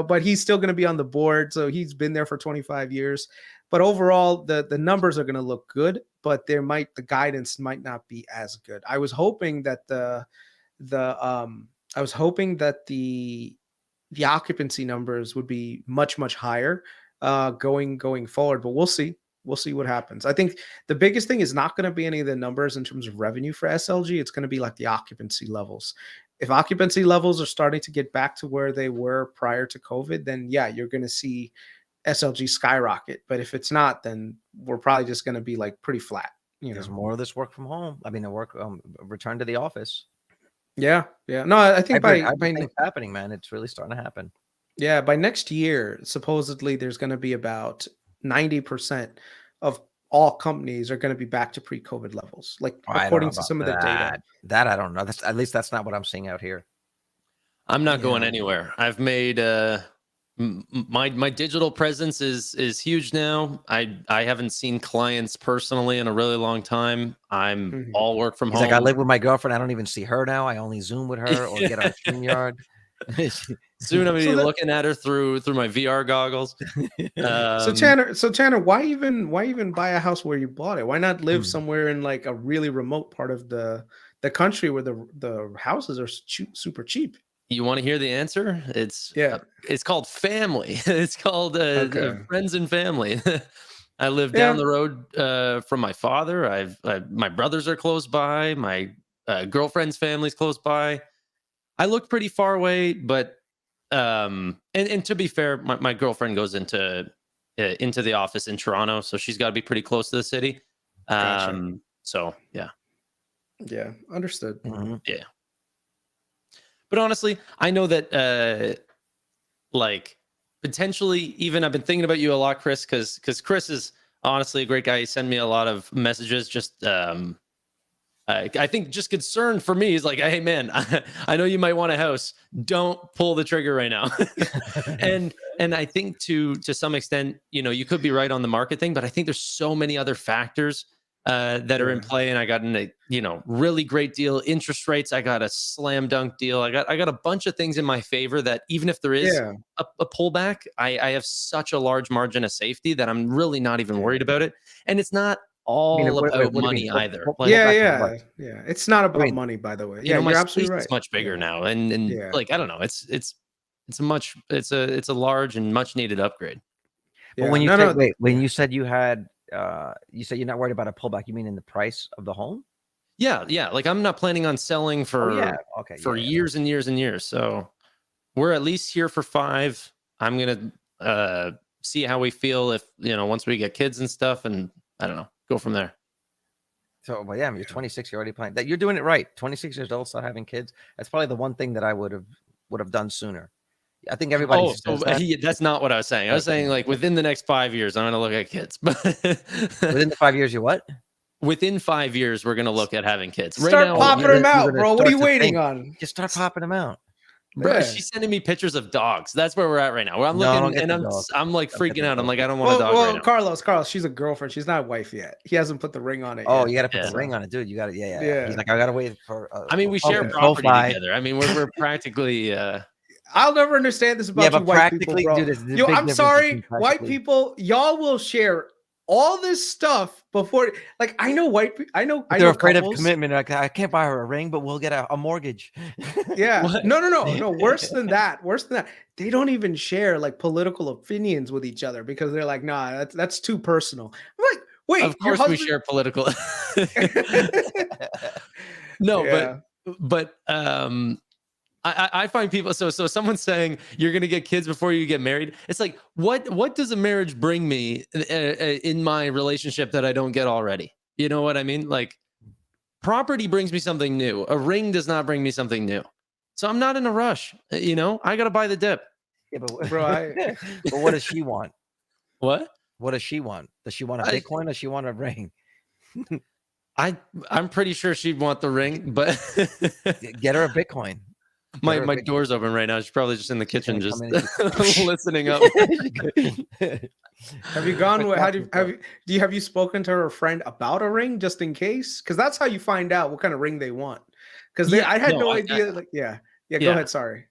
but he's still going to be on the board. So he's been there for 25 years. But overall, the numbers are going to look good, but the guidance might not be as good. I was hoping that the occupancy numbers would be much, much higher going forward, but we'll see. We'll see what happens. I think the biggest thing is not going to be any of the numbers in terms of revenue for SLG. It's going to be like the occupancy levels. If occupancy levels are starting to get back to where they were prior to COVID, then yeah, you're going to see SLG skyrocket. But if it's not, then we're probably just going to be like pretty flat. There's more of this work from home. I mean, return to the office. Yeah. No, I think it's happening, man. It's really starting to happen. Yeah, by next year, supposedly there's going to be about 90% of all companies are going to be back to pre-COVID levels, like according to some of the data. That I don't know. At least that's not what I'm seeing out here. I'm not going anywhere. I've made my digital presence is huge now. I haven't seen clients personally in a really long time. I'm all work from home. Like I live with my girlfriend. I don't even see her now. I only Zoom with her or get on StreamYard. Soon I'm looking at her through my VR goggles. So Tanner, why even buy a house where you bought it? Why not live somewhere in like a really remote part of the country where the houses are super cheap? You want to hear the answer? It's called family. It's called friends and family. I live down the road from my father. My brothers are close by. My girlfriend's family's close by. I look pretty far away, but and to be fair, my girlfriend goes into the office in Toronto, so she's got to be pretty close to the city. Gotcha. So yeah, understood. Yeah, but honestly, I know that like potentially even I've been thinking about you a lot, Chris, because Chris is honestly a great guy. He sent me a lot of messages, just I think just concern for me is like, hey man, I know you might want a house. Don't pull the trigger right now. and I think to some extent, you could be right on the market thing, but I think there's so many other factors that are in play. And I got a really great deal. Interest rates, I got a slam dunk deal. I got a bunch of things in my favor that even if there is a pullback, I have such a large margin of safety that I'm really not even worried about it. And it's not all about money either. It's not about money, by the way. Yeah, you're absolutely right. It's much bigger now, and like I don't know, it's a large and much needed upgrade. But when you said you had you said you're not worried about a pullback, you mean in the price of the home? Yeah. Like I'm not planning on selling for years and years and years. So we're at least here for 5. I'm gonna see how we feel if once we get kids and stuff, and I don't know. Go from there. So, but yeah, you're 26. You're already planning that. You're doing it right. 26 years old, start having kids. That's probably the one thing that I would have done sooner. I think everybody. That's not what I was saying. I was saying like within the next 5 years, I'm going to look at kids. Within the 5 years, you what? Within 5 years, we're going to look at having kids. Start popping them out, bro. What are you waiting on? Just start popping them out. Bro, she's sending me pictures of dogs. That's where we're at right now. Where I'm looking and I'm like freaking out. I'm like, I don't want a dog right now. Carlos, she's a girlfriend. She's not a wife yet. He hasn't put the ring on it. Oh, you got to put the ring on it, dude. You got to, yeah. He's like, I got to wait for. I mean, we share property together. I mean, we're practically. I'll never understand this about you white people, bro. Dude, I'm sorry, white people. Y'all will share all this stuff before, like, I know white people. I know they're afraid of commitment. Like, I can't buy her a ring, but we'll get a mortgage. Yeah. No. Worse than that. They don't even share like political opinions with each other because they're like, nah, that's too personal. I'm like, wait, of course we share political. No, but I find people so someone's saying you're gonna get kids before you get married. It's like what does a marriage bring me in my relationship that I don't get already? You know what I mean? Like property brings me something new. A ring does not bring me something new. So I'm not in a rush. You know, I got to buy the dip. Yeah, but Bro, but what does she want? What? What does she want? Does she want a Bitcoin or does she want a ring? I'm pretty sure she'd want the ring, but Get her a Bitcoin. my door's open right now. She's probably just in the kitchen, just listening up. have you gone? Have you spoken to her friend about a ring just in case? Because that's how you find out what kind of ring they want. Because I had no idea. Go ahead. Sorry.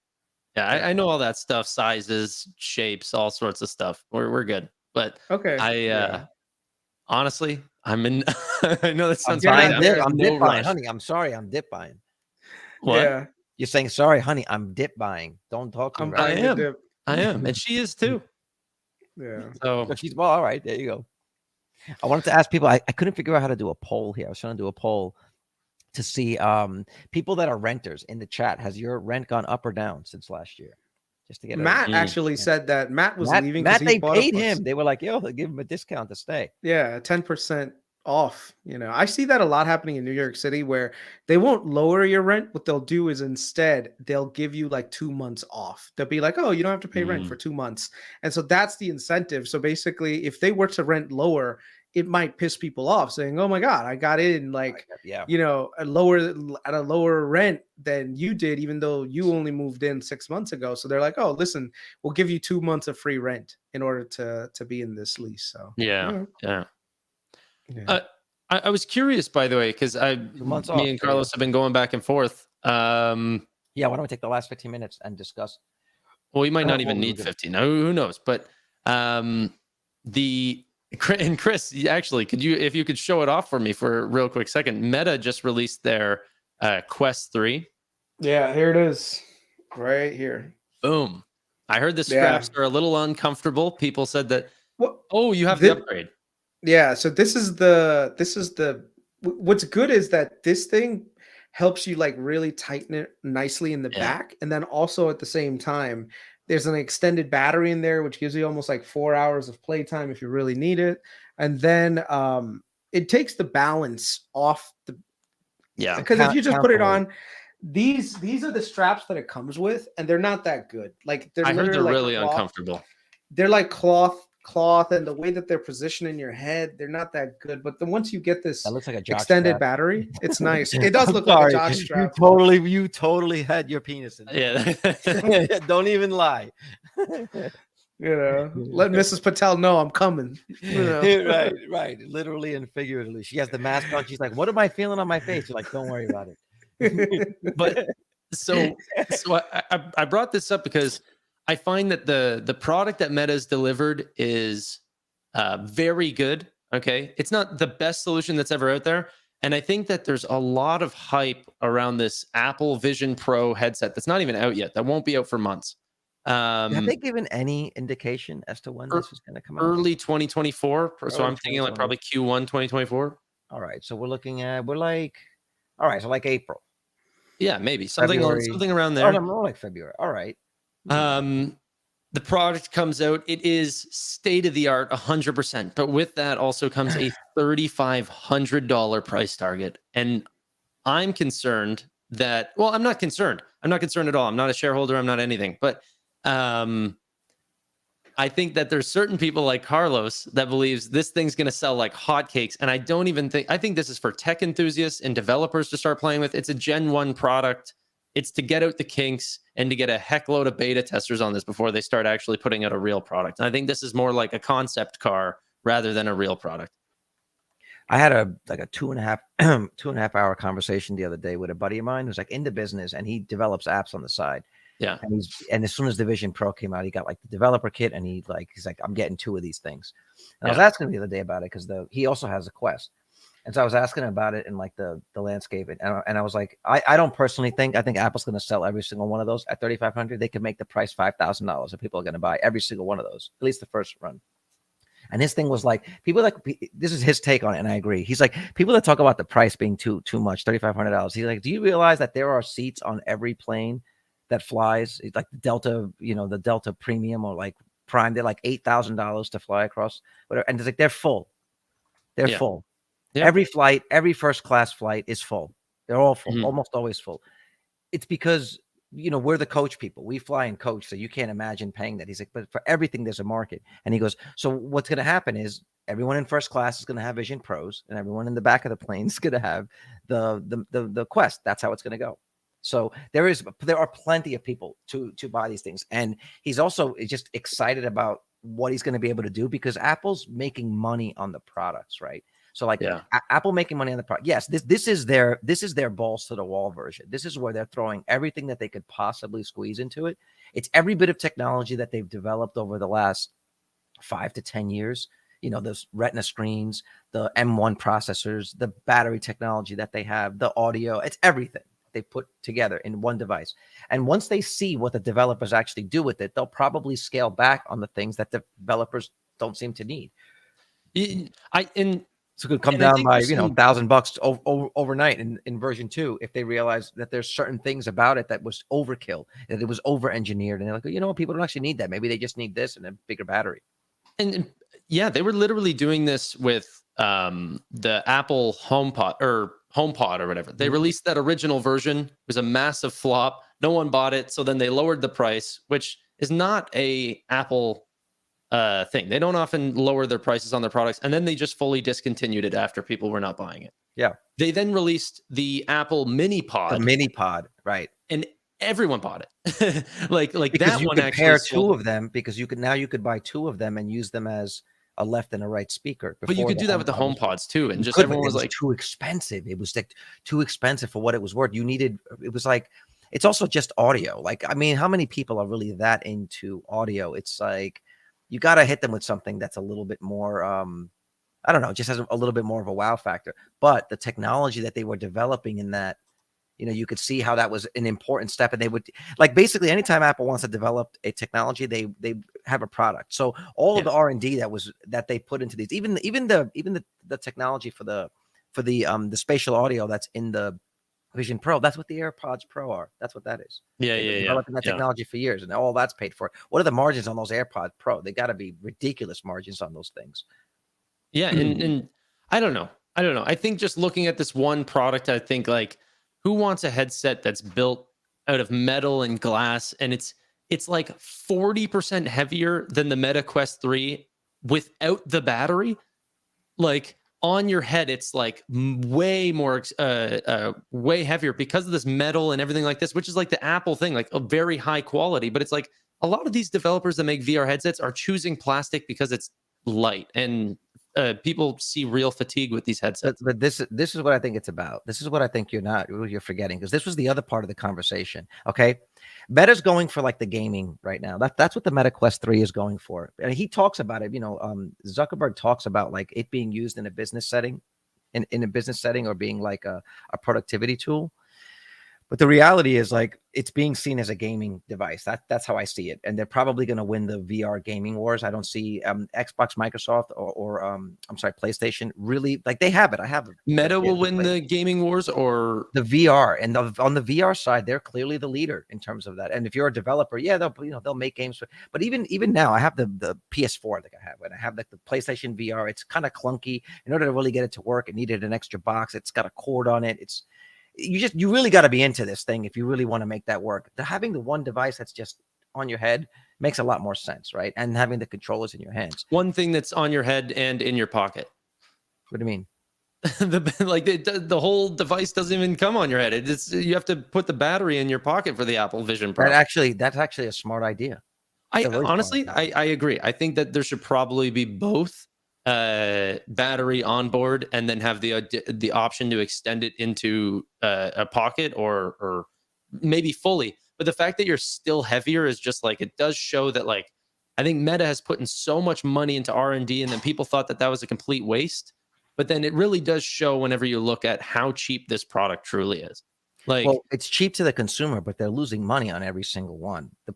Yeah, I know all that stuff, sizes, shapes, all sorts of stuff. We're good. But okay, honestly, I'm in. I know that sounds I'm bad. I'm dip buying, honey. I'm sorry, I'm dip buying. What? Yeah. You're saying sorry, honey. I'm dip buying. Don't talk to me. I am, and she is too. Yeah. So she's all right. There you go. I wanted to ask people. I couldn't figure out how to do a poll here. I was trying to do a poll to see people that are renters in the chat. Has your rent gone up or down since last year? Just to get Matt actually said that Matt was leaving. Matt, they paid him. They were like, "Yo, they'll give him a discount to stay." Yeah, 10% off. You know, I see that a lot happening in New York City where they won't lower your rent. What they'll do is instead they'll give you like 2 months off. They'll be like, "Oh, you don't have to pay rent for 2 months." And so that's the incentive. So basically, if they were to rent lower, it might piss people off saying, "Oh my God, I got in like, you know, at a lower rent than you did, even though you only moved in 6 months ago." So they're like, "Oh, listen, we'll give you 2 months of free rent in order to be in this lease." So yeah. I was curious, by the way, because me and Carlos have been going back and forth. Yeah, why don't we take the last 15 minutes and discuss? Well, we might not even need 15. Who knows? But Chris, actually, if you could show it off for me for a real quick second. Meta just released their Quest 3. Yeah, here it is. Right here. Boom. I heard the straps are a little uncomfortable. People said that, you have the upgrade. Yeah, so this is the what's good is that this thing helps you like really tighten it nicely in the back, and then also at the same time there's an extended battery in there which gives you almost like 4 hours of playtime if you really need it. And then it takes the balance off the because if you just put it on, these are the straps that it comes with, and they're not that good. Like I heard they're like really uncomfortable. They're like cloth, and the way that they're positioned in your head, they're not that good. But then once you get this that looks like a extended battery, it's nice. It does look like a jock strap. You totally had your penis in there. Yeah. Don't even lie. You know, let Mrs. Patel know I'm coming. You know? Right. Literally and figuratively. She has the mask on. She's like, "What am I feeling on my face?" You're like, "Don't worry about it." But so I brought this up because I find that the product that Meta's delivered is very good. Okay, it's not the best solution that's ever out there, and I think that there's a lot of hype around this Apple Vision Pro headset that's not even out yet. That won't be out for months. Have they given any indication as to when this is going to come out? Early 2024. So I'm thinking like probably Q1 2024. All right, so we're like, all right, so like April. Yeah, maybe something around there. Oh, no, more like February. All right. The product comes out. It is state of the art, 100%. But with that also comes a $3,500 price target. And I'm concerned that, well, I'm not concerned. I'm not concerned at all. I'm not a shareholder. I'm not anything. But I think that there's certain people like Carlos that believes this thing's going to sell like hotcakes. And I think this is for tech enthusiasts and developers to start playing with. It's a Gen 1 product. It's to get out the kinks and to get a heckload of beta testers on this before they start actually putting out a real product. And I think this is more like a concept car rather than a real product. I had a 2.5 hour conversation the other day with a buddy of mine who's like into business, and he develops apps on the side. Yeah. And as soon as the Vision Pro came out, he got like the developer kit, and he's like, I'm getting 2 of these things. And I was asking him the other day about it because he also has a Quest. And so I was asking him about it in like the landscape. And I was like, I don't personally think Apple's going to sell every single one of those at $3,500. They could make the price $5,000 and people are going to buy every single one of those, at least the first run. And his thing was like, people like, this is his take on it, and I agree. He's like, people that talk about the price being too much, $3,500. He's like, do you realize that there are seats on every plane that flies? It's like the Delta, the Delta Premium or like Prime. They're like $8,000 to fly across, whatever. And it's like they're full. They're full. Yeah. Every flight, every first class flight is full. They're all full, almost always full. It's because we're the coach people. We fly and coach, so you can't imagine paying that. He's like, but for everything, there's a market. And he goes, so what's going to happen is everyone in first class is going to have Vision Pros, and everyone in the back of the plane is going to have the Quest. That's how it's going to go. So there are plenty of people to buy these things, and he's also just excited about what he's going to be able to do because Apple's making money on the products, right? So like Apple making money on the product. Yes, this is their balls to the wall version. This is where they're throwing everything that they could possibly squeeze into it. It's every bit of technology that they've developed over the last 5 to 10 years. Those Retina screens, the M1 processors, the battery technology that they have, the audio, it's everything they put together in one device. And once they see what the developers actually do with it, they'll probably scale back on the things that the developers don't seem to need. So it could come down by $1,000 overnight in version 2 if they realize that there's certain things about it that was overkill, that it was over engineered, and they're like, people don't actually need that. Maybe they just need this and a bigger battery. And yeah, they were literally doing this with the Apple HomePod or whatever. They released that original version. It was a massive flop. No one bought it, so then they lowered the price, which is not a Apple thing. They don't often lower their prices on their products, and then they just fully discontinued it after people were not buying it. Yeah. They then released the Apple Mini Pod. The Mini Pod, right? And everyone bought it. like because that you one could actually pair sold. two of them because you could buy two of them and use them as a left and a right speaker. But you could do that with the HomePods too, and just everyone was like too expensive. It was like too expensive for what it was worth. It was like, it's also just audio. Like, I mean, how many people are really that into audio? It's like you got to hit them with something that's a little bit more I don't know, just has a little bit more of a wow factor. But the technology that they were developing in that, you could see how that was an important step. And they would, like, basically anytime Apple wants to develop a technology, they have a product. So all of the R&D that they put into these, even the technology for the spatial audio that's in the Vision Pro, that's what the AirPods Pro are. That's what that is. They've been developing that technology for years, and all that's paid for. What are the margins on those AirPods Pro? They got to be ridiculous margins on those things. Yeah, and I don't know. I think just looking at this one product, I think, like, who wants a headset that's built out of metal and glass, and it's like 40% heavier than the Meta Quest 3 without the battery? Like, on your head, it's like way more, way heavier because of this metal and everything like this, which is like the Apple thing, like a very high quality. But it's like a lot of these developers that make VR headsets are choosing plastic because it's light, and people see real fatigue with these headsets. But this is what I think it's about. This is what I think you're forgetting, because this was the other part of the conversation. Okay, Meta's going for like the gaming right now. That's what the Meta Quest 3 is going for. And he talks about it. Zuckerberg talks about like it being used in a business setting, in a business setting, or being like a productivity tool. But the reality is, like, it's being seen as a gaming device. That's how I see it. And they're probably going to win the VR gaming wars. I don't see Xbox, Microsoft, or I'm sorry, PlayStation really, like, they have it. I have Meta will win the gaming wars, or the VR. And on the VR side, they're clearly the leader in terms of that. And if you're a developer, yeah, they'll make games. But even now, I have the PS4 that I have, and I have the PlayStation VR. It's kind of clunky. In order to really get it to work, it needed an extra box. It's got a cord on it. You really got to be into this thing if you really want to make that work. Having the one device that's just on your head makes a lot more sense, right? And having the controllers in your hands. One thing that's on your head and in your pocket. What do you mean? the whole device doesn't even come on your head. You have to put the battery in your pocket for the Apple Vision Pro. That's actually a smart idea. Honestly, I agree. I think that there should probably be both battery on board, and then have the option to extend it into a pocket or maybe fully. But the fact that you're still heavier is just like, it does show that, like, I think Meta has put in so much money into R&D, and then people thought that was a complete waste. But then it really does show whenever you look at how cheap this product truly is. Like, well, it's cheap to the consumer, but they're losing money on every single one. A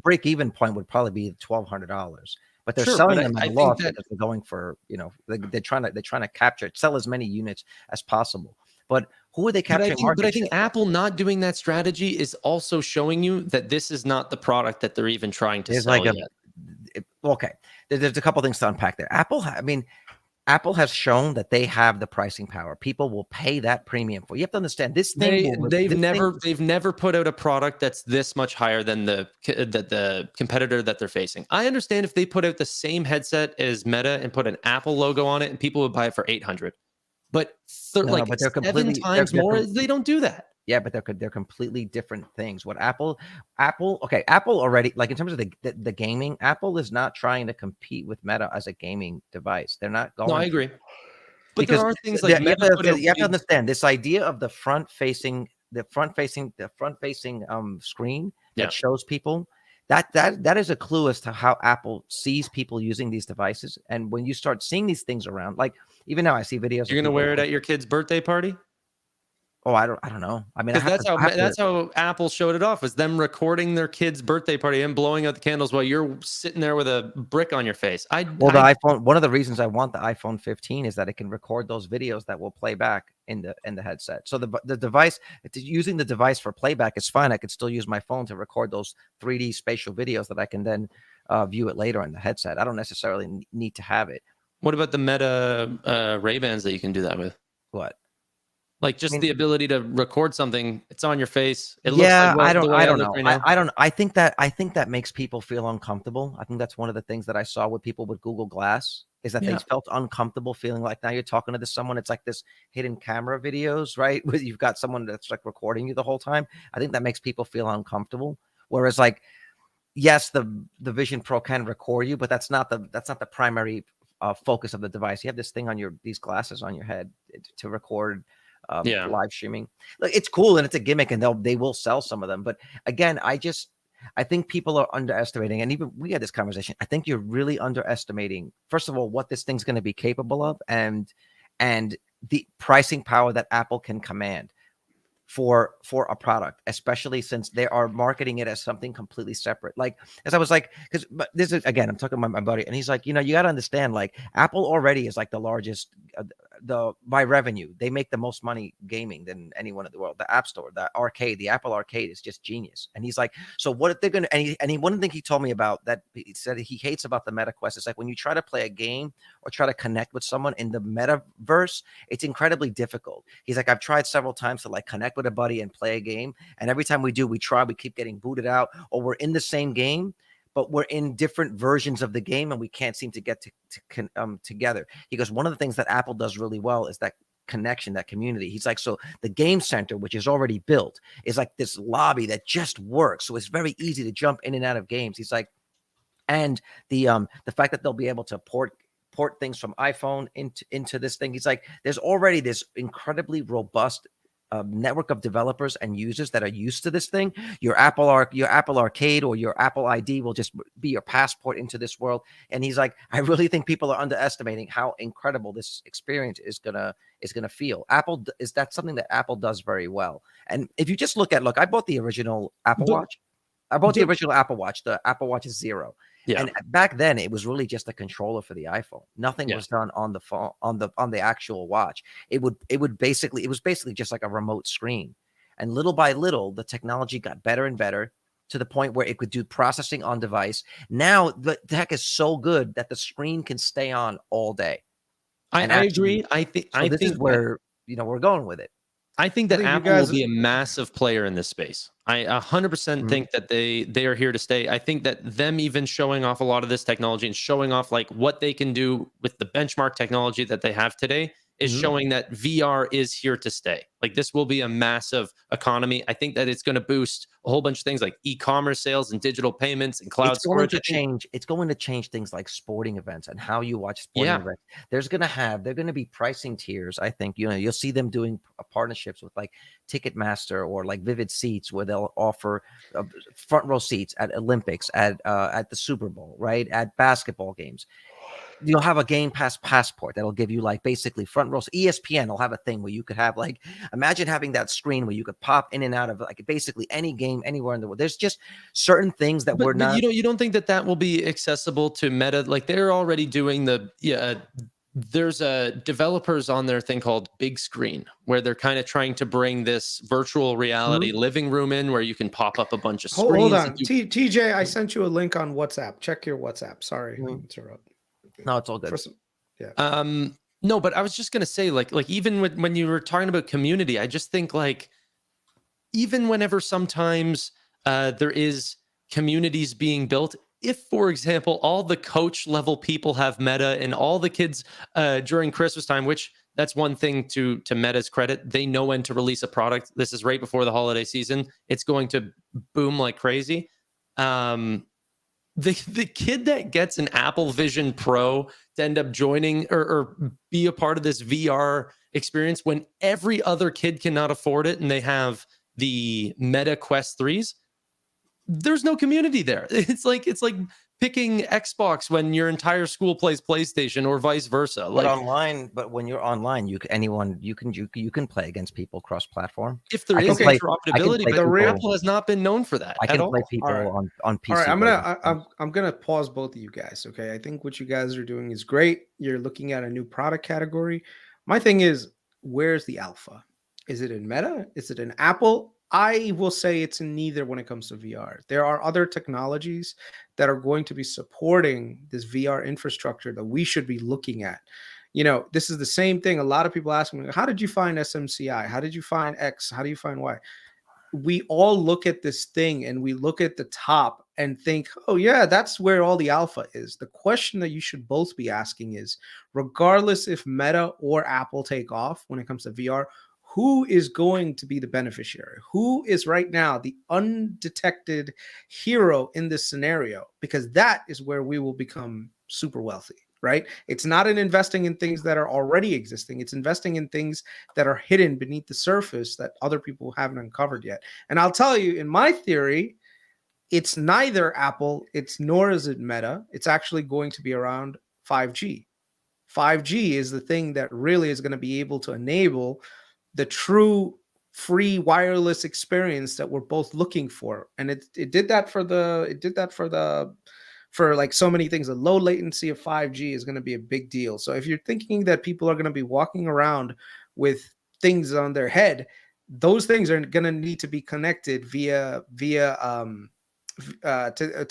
break-even point would probably be $1,200. But they're selling them at a loss because they're going for, they're trying to sell as many units as possible. But who are they capturing? But I think Apple not doing that strategy is also showing you that this is not the product that they're even trying to sell yet. Okay, there's a couple things to unpack there. Apple, I mean, Apple has shown that they have the pricing power. People will pay that premium for. You have to understand this thing. They've never put out a product that's this much higher than the competitor that they're facing. I understand if they put out the same headset as Meta and put an Apple logo on it, and people would buy it for 800. But but they're 7 completely times more. They don't do that. Yeah, but they're completely different things. What Apple already, like in terms of the gaming, Apple is not trying to compete with Meta as a gaming device. They're not going. No, I agree. But Because there are things like you have to understand this idea of the front facing screen that shows people that is a clue as to how Apple sees people using these devices. And when you start seeing these things around, like even now I see videos. You're gonna wear it at your kid's birthday party? Oh, I don't know. I mean, because that's how Apple showed it off, was them recording their kid's birthday party and blowing out the candles while you're sitting there with a brick on your face. The iPhone. One of the reasons I want the iPhone 15 is that it can record those videos that will play back in the headset. So the device, using the device for playback is fine. I could still use my phone to record those 3D spatial videos that I can then view it later in the headset. I don't necessarily need to have it. What about the Meta Ray-Bans that you can do that with? What? Like just the ability to record something, it's on your face. It looks like I don't know. Right I don't. I think that makes people feel uncomfortable. I think that's one of the things that I saw with people with Google Glass is that they felt uncomfortable feeling like now you're talking to someone. It's like this hidden camera videos, right? Where you've got someone that's like recording you the whole time. I think that makes people feel uncomfortable. Whereas like, yes, the Vision Pro can record you, but that's not the primary focus of the device. You have this thing on these glasses on your head to record live streaming. Look, it's cool and it's a gimmick, and they will sell some of them. But again, I think people are underestimating, and even we had this conversation. I think you're really underestimating, first of all, what this thing's going to be capable of, and the pricing power that Apple can command for a product, especially since they are marketing it as something completely separate. Like, as I was like, because this is, again, I'm talking about my buddy, and he's like, you got to understand, like, Apple already is like the largest, by revenue, they make the most money gaming than anyone in the world. The App Store, the arcade, the Apple Arcade is just genius. And he's like, so what if they're going to, and one thing he told me about that he said he hates about the Meta Quest is like when you try to play a game or try to connect with someone in the metaverse, it's incredibly difficult. He's like, I've tried several times to like connect with a buddy and play a game, and every time we keep getting booted out, or we're in the same game but we're in different versions of the game and we can't seem to get together. He goes, one of the things that Apple does really well is that connection, that community. He's like, so the game center, which is already built, is like this lobby that just works, so it's very easy to jump in and out of games. He's like, and the fact that they'll be able to port things from iPhone into this thing. He's like, there's already this incredibly robust network of developers and users that are used to this thing. Your Apple Arcade or your Apple ID will just be your passport into this world. And he's like, I really think people are underestimating how incredible this experience is gonna feel. That's something that Apple does very well. And if you just look, I bought the original Apple Watch. I bought the original Apple Watch. The Apple Watch is Zero. Yeah. And back then it was really just a controller for the iPhone. Nothing was done on the phone, on the actual watch. It was basically just like a remote screen. And little by little, the technology got better and better to the point where it could do processing on device. Now the tech is so good that the screen can stay on all day. I agree. I think this is where we're going with it. I think that Apple will be a massive player in this space. I 100% think that they are here to stay. I think that them even showing off a lot of this technology and showing off like what they can do with the benchmark technology that they have today is showing that VR is here to stay. Like, this will be a massive economy. I think that it's going to boost a whole bunch of things like e-commerce sales and digital payments and cloud storage. It's going to change things like sporting events and how you watch sporting events. They're going to be pricing tiers. I think, you'll see them doing partnerships with like Ticketmaster or like Vivid Seats, where they'll offer front row seats at Olympics, at the Super Bowl, right? At basketball games. You'll have a Game Pass passport that'll give you like basically front rows. ESPN will have a thing where you could have like, imagine having that screen where you could pop in and out of like basically any game anywhere in the world. There's just certain things that we're not. You don't think that will be accessible to Meta? Like, they're already doing there's developers on their thing called Big Screen, where they're kind of trying to bring this virtual reality living room in, where you can pop up a bunch of screens. Hold on, TJ, I sent you a link on WhatsApp. Check your WhatsApp. Sorry, no, it's all good. Yeah. No, but I was just gonna say, like even when you were talking about community, I just think like even whenever sometimes there is communities being built, if for example all the coach level people have meta and all the kids during Christmas time, which that's one thing to Meta's credit, they know when to release a product. This is right before the holiday season. It's going to boom like crazy. The kid that gets an Apple Vision Pro to end up joining or be a part of this VR experience when every other kid cannot afford it and they have the Meta Quest 3s, there's no community there. It's like picking Xbox when your entire school plays PlayStation or vice versa. But Like online, but when you're online, you can play against people cross-platform. if there I can is play. I can interoperability, play but The real, people. Apple has not been known for that I at can play all. people all right. on All right, PC. versions. I'm gonna pause both of you guys. Okay, I think what you guys are doing is great. You're looking at a new product category. My thing is, where's the alpha? Is it in Meta? Is it in Apple? I will say it's in neither when it comes to VR. There are other technologies that are going to be supporting this VR infrastructure that we should be looking at. This is the same thing. A lot of people ask me, how did you find SMCI? How did you find X? How do you find Y? We all look at this thing and we look at the top and think, oh, yeah, that's where all the alpha is. The question that you should both be asking is, regardless if Meta or Apple take off when it comes to VR, who is going to be the beneficiary? Who is right now the undetected hero in this scenario? Because that is where we will become super wealthy. Right? It's not in investing in things that are already existing. It's investing in things that are hidden beneath the surface that other people haven't uncovered yet. And I'll tell you, in my theory, it's neither Apple, it's nor is it Meta. It's actually going to be around 5G. 5G is the thing that really is going to be able to enable the true free wireless experience that we're both looking for. And it did that for like so many things. The low latency of 5G is going to be a big deal. So if you're thinking that people are going to be walking around with things on their head, those things are going to need to be connected to the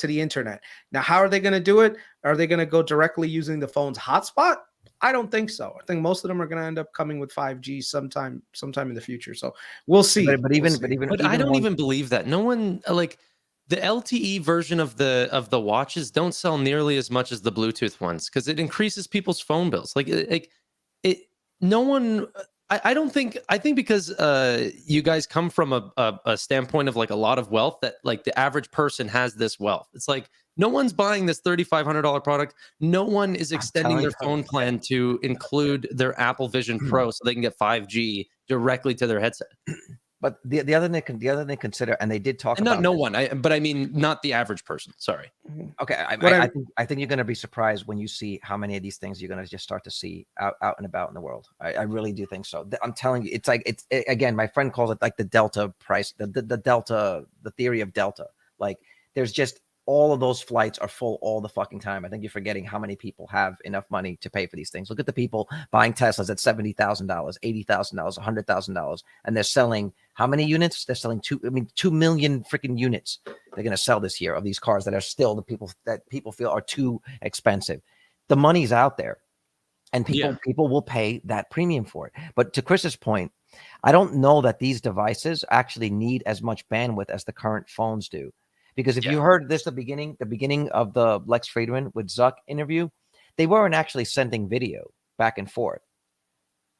internet. Now, how are they going to do it? Are they going to go directly using the phone's hotspot? I don't think so. I think most of them are going to end up coming with 5G sometime in the future. So we'll see. But We'll see. I don't one. even believe that. No one like the LTE version of the watches don't sell nearly as much as the Bluetooth ones because it increases people's phone bills. It no one I don't think I think because you guys come from a standpoint of like a lot of wealth that like the average person has this wealth. It's like no one's buying this $3,500 product. No one is extending their phone plan to include their Apple Vision Pro so they can get 5G directly to their headset. But the other thing consider, and they did talk And about not no this. one, but I mean not the average person. Sorry. Okay, I think you're going to be surprised when you see how many of these things you're going to just start to see out and about in the world. I really do think so. I'm telling you, it's like again. My friend calls it like the delta price, the delta, the theory of delta. Like there's just all of those flights are full all the fucking time. I think you're forgetting how many people have enough money to pay for these things. Look at the people buying Teslas at $70,000, $80,000, $100,000, and they're selling how many units? They're selling 2 million freaking units. They're going to sell this year of these cars that are still that people feel are too expensive. The money's out there, and people will pay that premium for it. But to Chris's point, I don't know that these devices actually need as much bandwidth as the current phones do. Because if you heard this, the beginning of the Lex Friedman with Zuck interview, they weren't actually sending video back and forth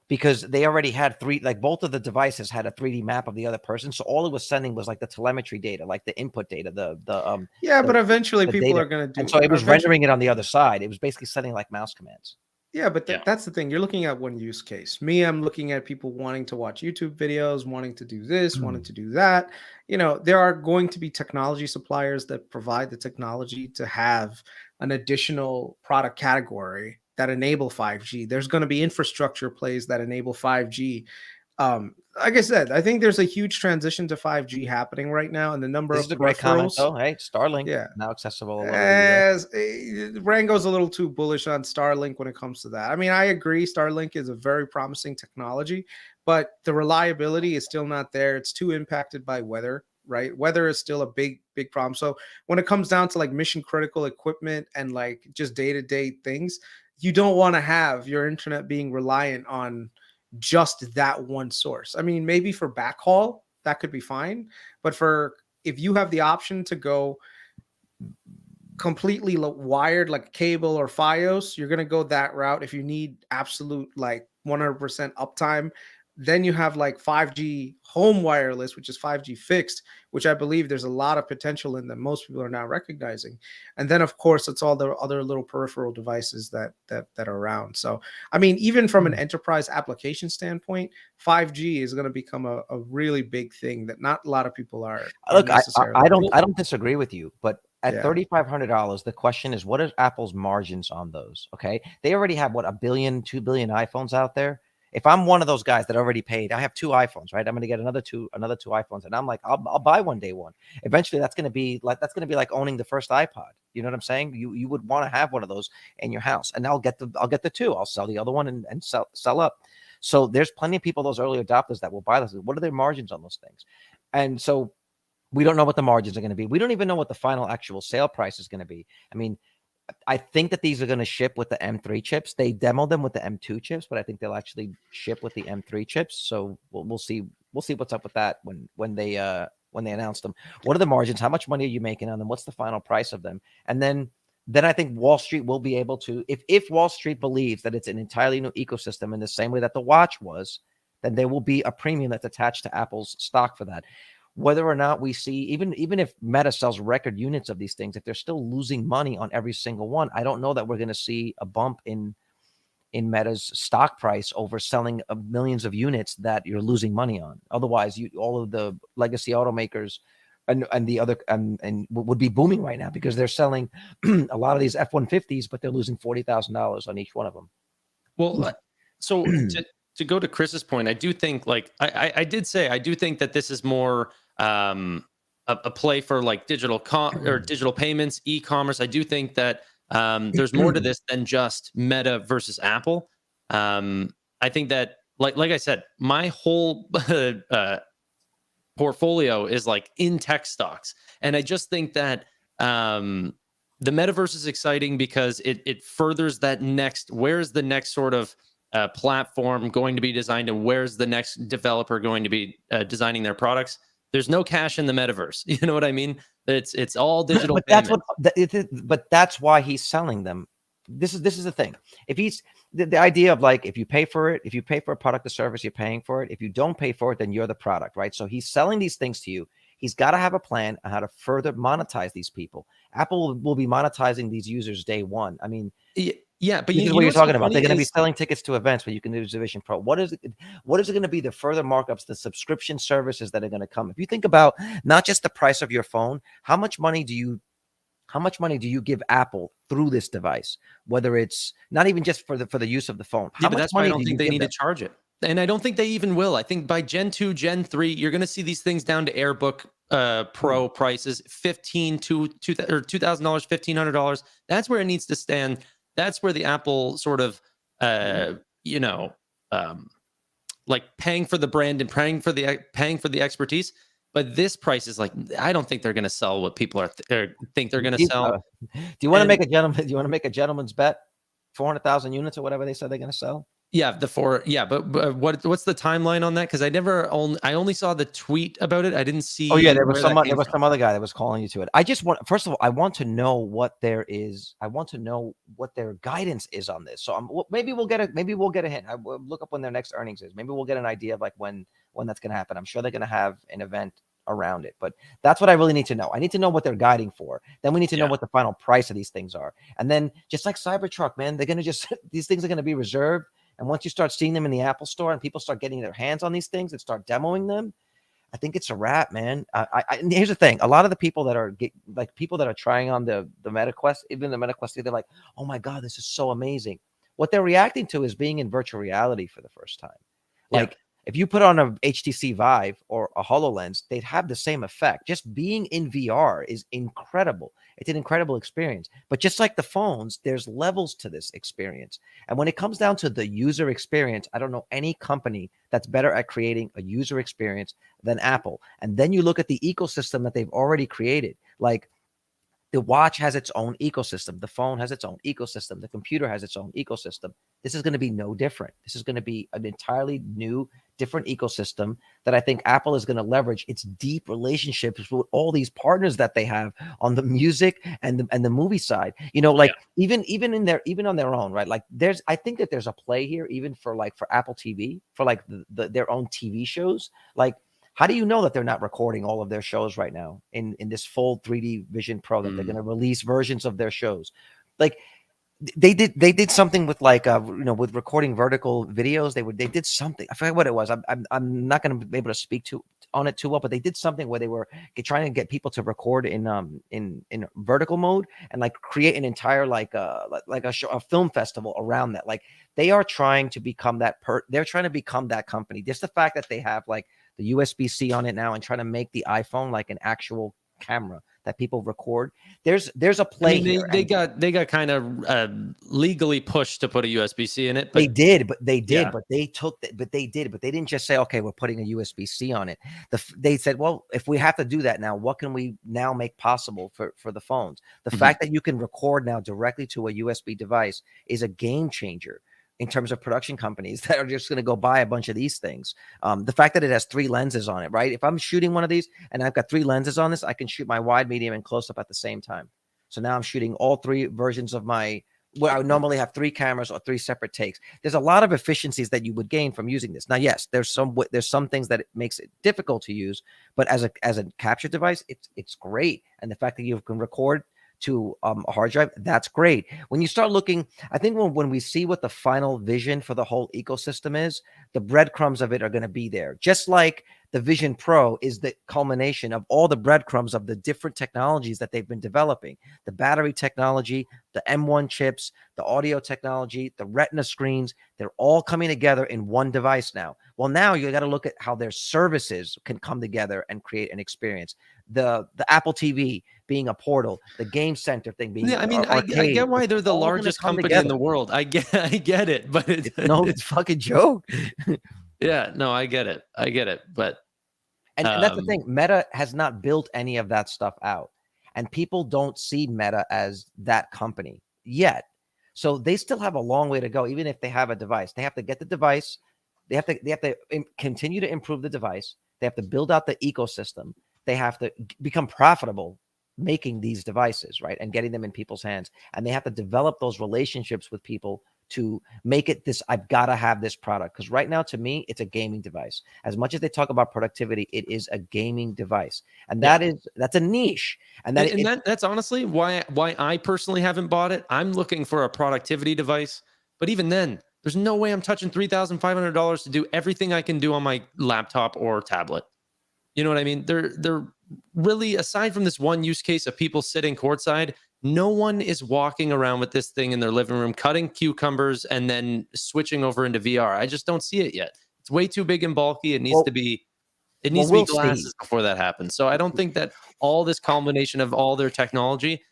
because they already had both of the devices had a 3D map of the other person. So all it was sending was like the telemetry data, like the input data, but eventually people data. are going to do. And so it was rendering it on the other side. It was basically sending like mouse commands. Yeah, but that's the thing. You're looking at one use case. Me, I'm looking at people wanting to watch YouTube videos, wanting to do this, wanting to do that. There are going to be technology suppliers that provide the technology to have an additional product category that enable 5G. There's going to be infrastructure plays that enable 5G. Like I said, I think there's a huge transition to 5G happening right now, and the number This of is a great comment, peripherals. though. Hey, Starlink, Yeah, now accessible. as Rango's a little too bullish on Starlink when it comes to that. I mean, I agree. Starlink is a very promising technology, but the reliability is still not there. It's too impacted by weather, right? Weather is still a big problem. So when it comes down to like mission critical equipment and like just day-to-day things, you don't want to have your internet being reliant on just that one source. I mean, maybe for backhaul, that could be fine. But for if you have the option to go completely wired like cable or Fios, you're going to go that route. If you need absolute like 100% uptime, then you have like 5G home wireless, which is 5G fixed, which I believe there's a lot of potential in that most people are now recognizing. And then of course it's all the other little peripheral devices that are around. So I mean, even from an enterprise application standpoint, 5G is going to become a really big thing that not a lot of people are Look, necessarily. I don't disagree with you, but at Yeah. $3,500, the question is, what is Apple's margins on those? Okay, they already have what, 1 billion, 2 billion iPhones out there. If I'm one of those guys that already paid, I have 2 iPhones, right? I'm going to get another two iPhones, and I'm like, I'll buy one day one. Eventually, that's going to be like owning the first iPod. You know what I'm saying? You would want to have one of those in your house, and I'll get the two. I'll sell the other one and sell up. So there's plenty of people, those early adopters, that will buy this. What are their margins on those things? And so we don't know what the margins are going to be. We don't even know what the final actual sale price is going to be. I mean, I think that these are going to ship with the M3 chips. They demoed them with the M2 chips, but I think they'll actually ship with the M3 chips. So we'll see. We'll see what's up with that when they announce them. What are the margins? How much money are you making on them? What's the final price of them? And then I think Wall Street will be able to, if Wall Street believes that it's an entirely new ecosystem in the same way that the watch was, then there will be a premium that's attached to Apple's stock for that. Whether or not we see, even if Meta sells record units of these things, if they're still losing money on every single one, I don't know that we're going to see a bump in Meta's stock price over selling millions of units that you're losing money on. Otherwise, all of the legacy automakers and the other and would be booming right now because they're selling a lot of these F-150s, but they're losing $40,000 on each one of them. Well, so to go to Chris's point, I do think, like I did say, I do think that this is more a play for like digital payments, e-commerce. I do think that there's more to this than just Meta versus Apple. I think that, like I said, my whole portfolio is like in tech stocks, and I just think that the metaverse is exciting because it furthers that next. Where's the next sort of platform going to be designed, and where's the next developer going to be designing their products? There's no cash in the metaverse. You know what I mean? It's all digital. But that's why he's selling them. This is the thing. If he's the idea of like, if you pay for it, if you pay for a product or service, you're paying for it. If you don't pay for it, then you're the product, right? So he's selling these things to you. He's got to have a plan on how to further monetize these people. Apple will be monetizing these users day one. I mean, yeah, but this is what you're talking about. They're going to be selling tickets to events where you can do Division Pro. What is it going to be? The further markups, the subscription services that are going to come. If you think about not just the price of your phone, how much money do you give Apple through this device? Whether it's not even just for the use of the phone. Yeah, but that's why I don't think they need to charge it. And I don't think they even will. I think by Gen 2, Gen 3, you're going to see these things down to AirBook Pro prices, $1,500 to $2,000, $1,500. That's where it needs to stand. That's where the Apple sort of, like paying for the brand and paying for the expertise. But this price is like, I don't think they're going to sell what people think they're going to sell. Do you want to make a gentleman? Do you want to make a gentleman's bet? 400,000 units or whatever they said they're going to sell. Yeah, but what's the timeline on that? Because I only saw the tweet about it. I didn't see. Oh yeah, there was some other guy that was calling you to it. I just want, first of all, I want to know what there is. I want to know what their guidance is on this. So maybe we'll get a hint. I will look up when their next earnings is. Maybe we'll get an idea of like when that's going to happen. I'm sure they're going to have an event around it, but that's what I really need to know. I need to know what they're guiding for. Then we need to know what the final price of these things are. And then just like Cybertruck, man, they're going to these things are going to be reserved. And once you start seeing them in the Apple store and people start getting their hands on these things and start demoing them, I think it's a wrap, man. And here's the thing. A lot of the people that are people that are trying on the MetaQuest, even the MetaQuest, they're like, oh my God, this is so amazing. What they're reacting to is being in virtual reality for the first time. Like if you put on a HTC Vive or a HoloLens, they'd have the same effect. Just being in VR is incredible. It's an incredible experience. But just like the phones, there's levels to this experience. And when it comes down to the user experience, I don't know any company that's better at creating a user experience than Apple. And then you look at the ecosystem that they've already created. Like The watch has its own ecosystem. The phone has its own ecosystem. The computer has its own ecosystem. This is going to be no different. This is going to be an entirely new, different ecosystem that I think Apple is going to leverage its deep relationships with all these partners that they have on the music and the movie side. You know, like even on their own, right? Like I think that there's a play here, even for Apple TV, for like their own TV shows. Like, how do you know that they're not recording all of their shows right now in this full 3D Vision Pro, that they're going to release versions of their shows? Like, they did something with with recording vertical videos. They did something. I forget what it was. I'm not going to be able to speak on it too well, but they did something where they were trying to get people to record in vertical mode and like create an entire a film festival around that. Like, they are trying to become they're trying to become that company. Just the fact that they have like the USB-C on it now and trying to make the iPhone like an actual camera that people record. There's a play here. They got kind of legally pushed to put a USB-C in it. But they did, but they didn't just say, okay, we're putting a USB-C on it. They said, well, if we have to do that now, what can we now make possible for the phones? The fact that you can record now directly to a USB device is a game changer in terms of production companies that are just going to go buy a bunch of these things. The fact that it has 3 lenses on it, right? If I'm shooting one of these and I've got 3 lenses on this, I can shoot my wide, medium, and close up at the same time. So now I'm shooting all 3 versions of where I would normally have 3 cameras or 3 separate takes. There's a lot of efficiencies that you would gain from using this. Now, yes, there's some things that it makes it difficult to use, but as a capture device, it's great. And the fact that you can record to a hard drive, that's great. When you start looking, I think when we see what the final vision for the whole ecosystem is, the breadcrumbs of it are going to be there. Just like the Vision Pro is the culmination of all the breadcrumbs of the different technologies that they've been developing. The battery technology, the M1 chips, the audio technology, the retina screens, they're all coming together in one device now. Well, now you got to look at how their services can come together and create an experience. The Apple TV being a portal, the Game Center thing being I get why they're the largest company in the world. I get it, but it's no fucking joke. Yeah, no, I get it. But and that's the thing. Meta has not built any of that stuff out, and people don't see Meta as that company yet. So they still have a long way to go. Even if they have a device, they have to get the device. They have to continue to improve the device. They have to build out the ecosystem. They have to become profitable making these devices, right, and getting them in people's hands. And they have to develop those relationships with people to make it this, I've got to have this product. Because right now, to me, it's a gaming device. As much as they talk about productivity, it is a gaming device. And that's a niche. And that's honestly why I personally haven't bought it. I'm looking for a productivity device. But even then, there's no way I'm touching $3,500 to do everything I can do on my laptop or tablet. You know what I mean? They're really, aside from this one use case of people sitting courtside, no one is walking around with this thing in their living room, cutting cucumbers and then switching over into VR. I just don't see it yet. It's way too big and bulky. It needs to be glasses before that happens. So I don't think that all this combination of all their technology,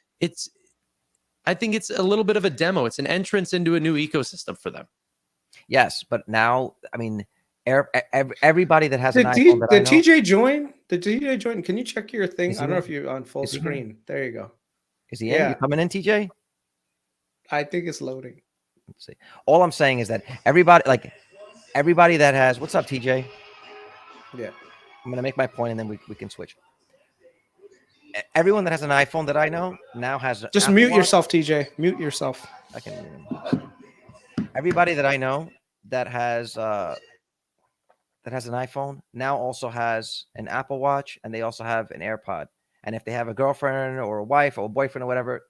I think it's a little bit of a demo. It's an entrance into a new ecosystem for them. Yes, but now, I mean, everybody that has an iPhone that did TJ join? Did TJ join? Can you check your thing? I don't know if you're on full screen. There you go. Is he in? You coming in, TJ? I think it's loading. Let's see. All I'm saying is that everybody that has, what's up, TJ? Yeah. I'm gonna make my point and then we can switch. Everyone that has an iPhone that I know now has just Apple mute yourself, TJ. Mute yourself. I can mute him. Everybody that I know that has an iPhone now also has an Apple Watch, and they also have an AirPod. And if they have a girlfriend or a wife or a boyfriend or whatever,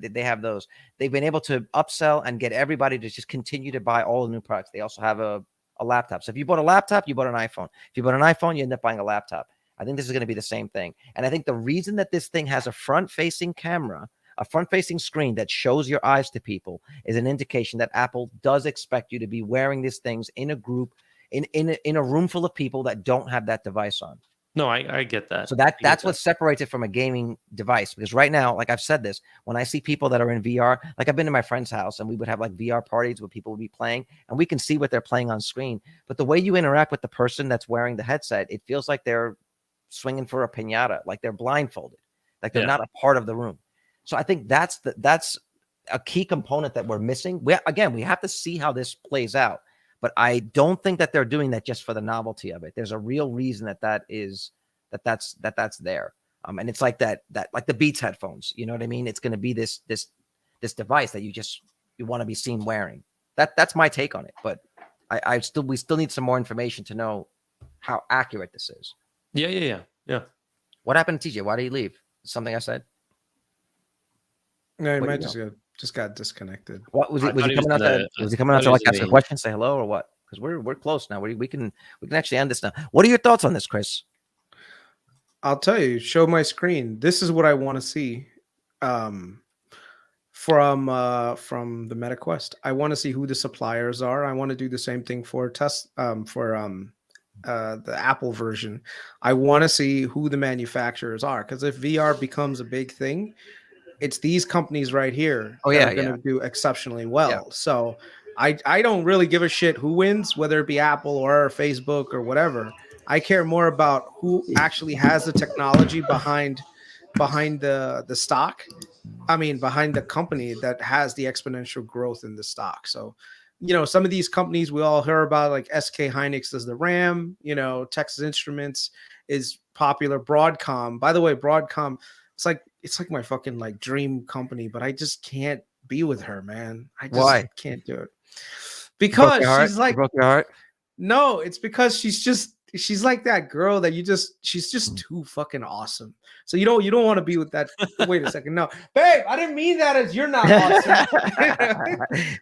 they have those. They've been able to upsell and get everybody to just continue to buy all the new products. They also have a laptop. So if you bought a laptop, you bought an iPhone. If you bought an iPhone, you end up buying a laptop. I think this is going to be the same thing. And I think the reason that this thing has a front-facing camera, a front-facing screen that shows your eyes to people, is an indication that Apple does expect you to be wearing these things in a group, in a room full of people that don't have that device on. No, I get that. So that's what separates it from a gaming device. Because right now, like I've said this, when I see people that are in VR, like I've been to my friend's house and we would have like VR parties where people would be playing and we can see what they're playing on screen. But the way you interact with the person that's wearing the headset, it feels like they're swinging for a piñata, like they're blindfolded, like they're not a part of the room. So I think that's a key component that we're missing. We have to see how this plays out, but I don't think that they're doing that just for the novelty of it. There's a real reason that's there. And it's like that like the Beats headphones. You know what I mean? It's going to be this device that you want to be seen wearing. That's my take on it. But we still need some more information to know how accurate this is. Yeah. What happened to TJ? Why did he leave? Something I said? No, he might just got disconnected. What was he? Was he coming out to? Was he coming out to like ask a question, say hello, or what? Because we're close now. We can actually end this now. What are your thoughts on this, Chris? I'll tell you. Show my screen. This is what I want to see. From the MetaQuest. I want to see who the suppliers are. I want to do the same thing for the Apple version. I want to see who the manufacturers are, because if VR becomes a big thing, it's these companies right here that are going to do exceptionally well. Yeah. So I don't really give a shit who wins, whether it be Apple or Facebook or whatever. I care more about who actually has the technology behind the stock. I mean, behind the company that has the exponential growth in the stock. So, some of these companies we all hear about, like SK Hynix does the RAM, Texas Instruments is popular. Broadcom, by the way, Broadcom, it's like my fucking like dream company, but I just can't be with her, man. I just can't do it. Because she's like, broke your heart? No, it's because she's like that girl that she's just too fucking awesome. So you don't want to be with that. Wait a second. No, babe, I didn't mean that as you're not awesome.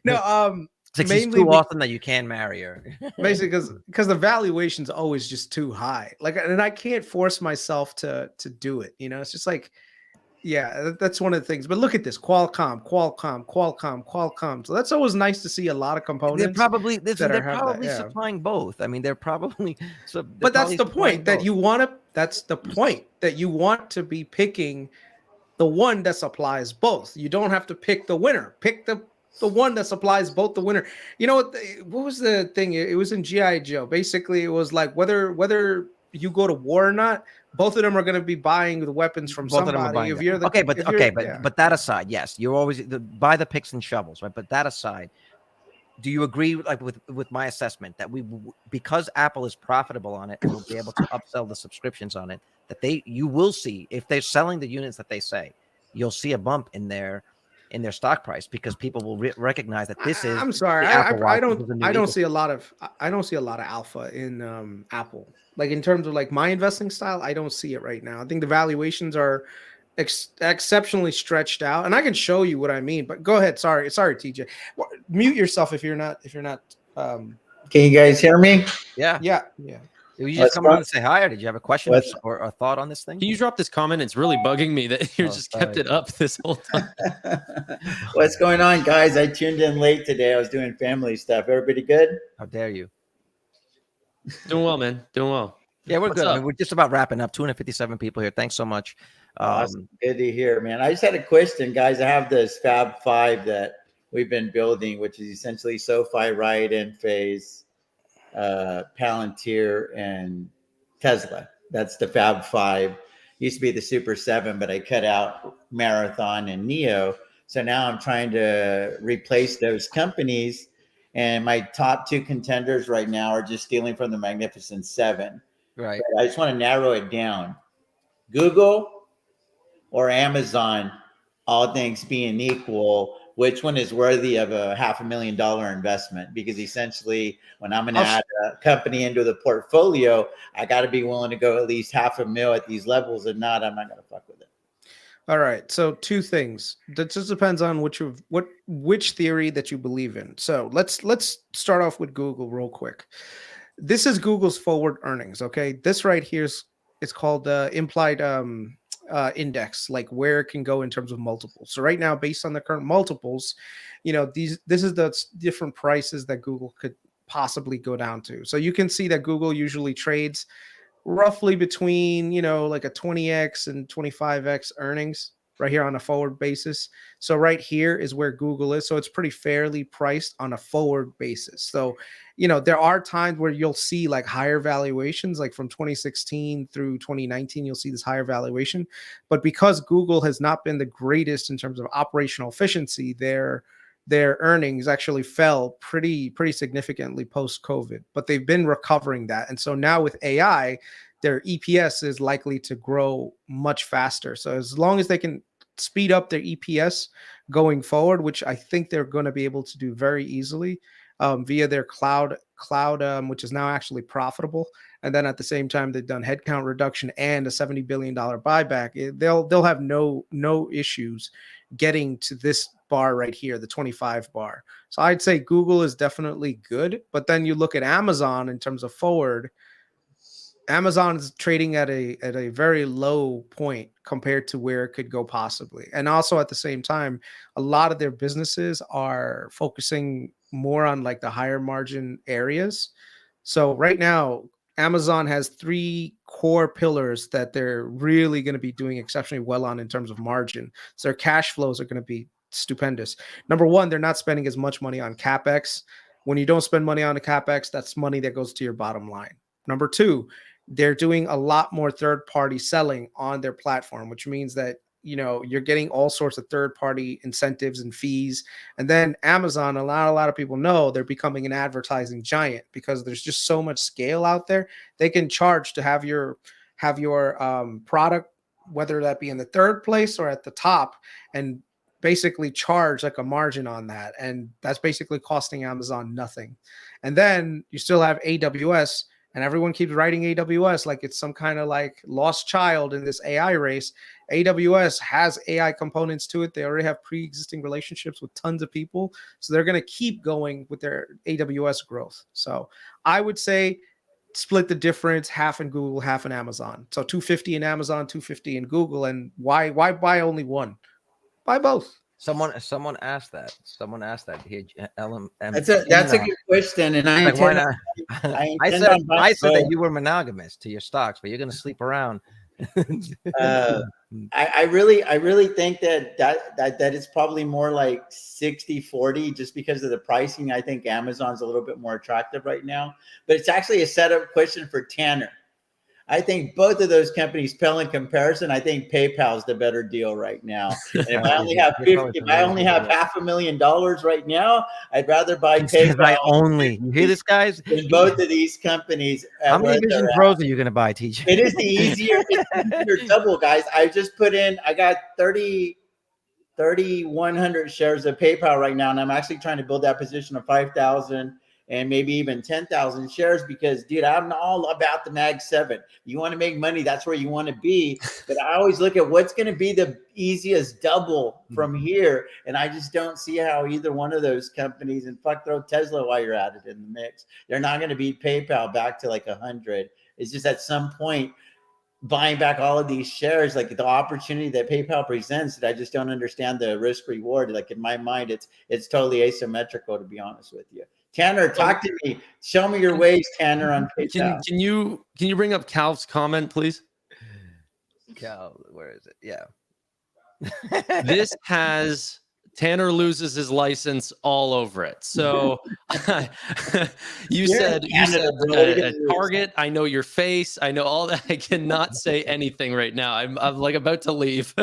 No, it's like she's too awesome that you can marry her. Basically, because the valuation's always just too high. Like, and I can't force myself to do it. It's just like, yeah, that's one of the things. But look at this: Qualcomm. So that's always nice to see a lot of components. They're probably supplying both. I mean, they're probably. But that's the point that you want to. That's the point that you want to be picking the one that supplies both. You don't have to pick the winner. Pick the one that supplies both the winner. You know what was the thing? It was in G.I. Joe. Basically, it was like whether you go to war or not, both of them are going to be buying the weapons from somebody. If you're but that aside, yes, you're always buy the picks and shovels, right? But that aside, do you agree with my assessment that because Apple is profitable on it and will be able to upsell the subscriptions on it, that you will see, if they're selling the units that they say, you'll see a bump in their stock price, because people will recognize that this is. I'm sorry, I don't see a lot of alpha in Apple. Like, in terms of like my investing style, I don't see it right now. I think the valuations are exceptionally stretched out, and I can show you what I mean. But go ahead. Sorry, TJ. Mute yourself if you're not. Can you guys hear me? Yeah. Did you just come on to say hi, or did you have a question or a thought on this thing? Can you drop this comment? It's really bugging me that you kept it up this whole time. What's going on, guys? I tuned in late today. I was doing family stuff. Everybody good? How dare you? Doing well, man. Doing well. Yeah, we're good. I mean, we're just about wrapping up. 257 people here. Thanks so much. Awesome. Good to hear, man. I just had a question, guys. I have this Fab 5 that we've been building, which is essentially SoFi, Riot, Enphase, Palantir, and Tesla. That's the Fab 5. Used to be the Super 7, but I cut out Marathon and Neo. So now I'm trying to replace those companies. And my top two contenders right now are just stealing from the Magnificent Seven. Right. But I just want to narrow it down. Google or Amazon, all things being equal, which one is worthy of a $500,000 investment? Because essentially, when I'm going to add a company into the portfolio, I got to be willing to go at least $500,000 at these levels. If not, I'm not going to fuck with it. All right. So two things. That just depends on which theory that you believe in. So let's start off with Google real quick. This is Google's forward earnings. Okay. This right here it's called implied index, like where it can go in terms of multiples. So right now, based on the current multiples, this is the different prices that Google could possibly go down to. So you can see that Google usually trades roughly between, like a 20x and 25x earnings, right here on a forward basis. So right here is where Google is. So it's pretty fairly priced on a forward basis. So, you know, there are times where you'll see like higher valuations, like from 2016 through 2019, you'll see this higher valuation. But because Google has not been the greatest in terms of operational efficiency, their earnings actually fell pretty significantly post COVID, but they've been recovering that. And so now with AI, their EPS is likely to grow much faster. So as long as they can speed up their EPS going forward, which I think they're going to be able to do very easily via their cloud, which is now actually profitable. And then at the same time, they've done headcount reduction and a $70 billion buyback. They'll have no issues getting to this bar right here, the 25 bar. So I'd say Google is definitely good. But then you look at Amazon in terms of forward. Amazon is trading at a very low point compared to where it could go possibly. And also at the same time, a lot of their businesses are focusing more on like the higher margin areas. So right now, Amazon has 3 core pillars that they're really going to be doing exceptionally well on in terms of margin. So their cash flows are going to be stupendous. Number one, they're not spending as much money on CapEx. When you don't spend money on the CapEx, that's money that goes to your bottom line. Number two, they're doing a lot more third-party selling on their platform, which means that, you know, you're getting all sorts of third-party incentives and fees. And then Amazon, a lot of people know they're becoming an advertising giant because there's just so much scale out there. They can charge to have your product, whether that be in the third place or at the top, and basically charge like a margin on that. And that's basically costing Amazon nothing. And then you still have AWS, and everyone keeps writing AWS like it's some kind of like lost child in this AI race. AWS has AI components to it. They already have pre-existing relationships with tons of people. So they're going to keep going with their AWS growth. So I would say split the difference, half in Google, half in Amazon. So 250 in Amazon, 250 in Google. And why buy only one? Buy both. Someone asked that. Someone asked that here. That's a good question, and I like, why intend. not? I said that you were monogamous to your stocks, but you're going to sleep around. I really think that it's probably more like 60-40 just because of the pricing. I think Amazon's a little bit more attractive right now, but it's actually a setup question for Tanner. I think both of those companies pale in comparison. I think PayPal's the better deal right now. And if I only have $500,000 right now, I'd rather buy PayPal. You hear this, guys? In both of these companies. How many Vision Pros are you going to buy, TJ? It is the easier double, guys. I got 3,100 shares of PayPal right now, and I'm actually trying to build that position of 5,000 and maybe even 10,000 shares because, dude, I'm all about the Mag 7. You want to make money, that's where you want to be. But I always look at what's going to be the easiest double from here, and I just don't see how either one of those companies, and fuck, throw Tesla while you're at it in the mix. They're not going to beat PayPal back to like 100. It's just at some point, buying back all of these shares, like the opportunity that PayPal presents, that I just don't understand the risk reward. Like in my mind, it's totally asymmetrical, to be honest with you. Tanner, talk to me. Show me your ways, Tanner, on PayPal. Can you bring up Cal's comment, please? Cal, where is it? Yeah. This has Tanner loses his license all over it. So you said Target. I know your face. I know all that. I cannot say anything right now. I'm like about to leave.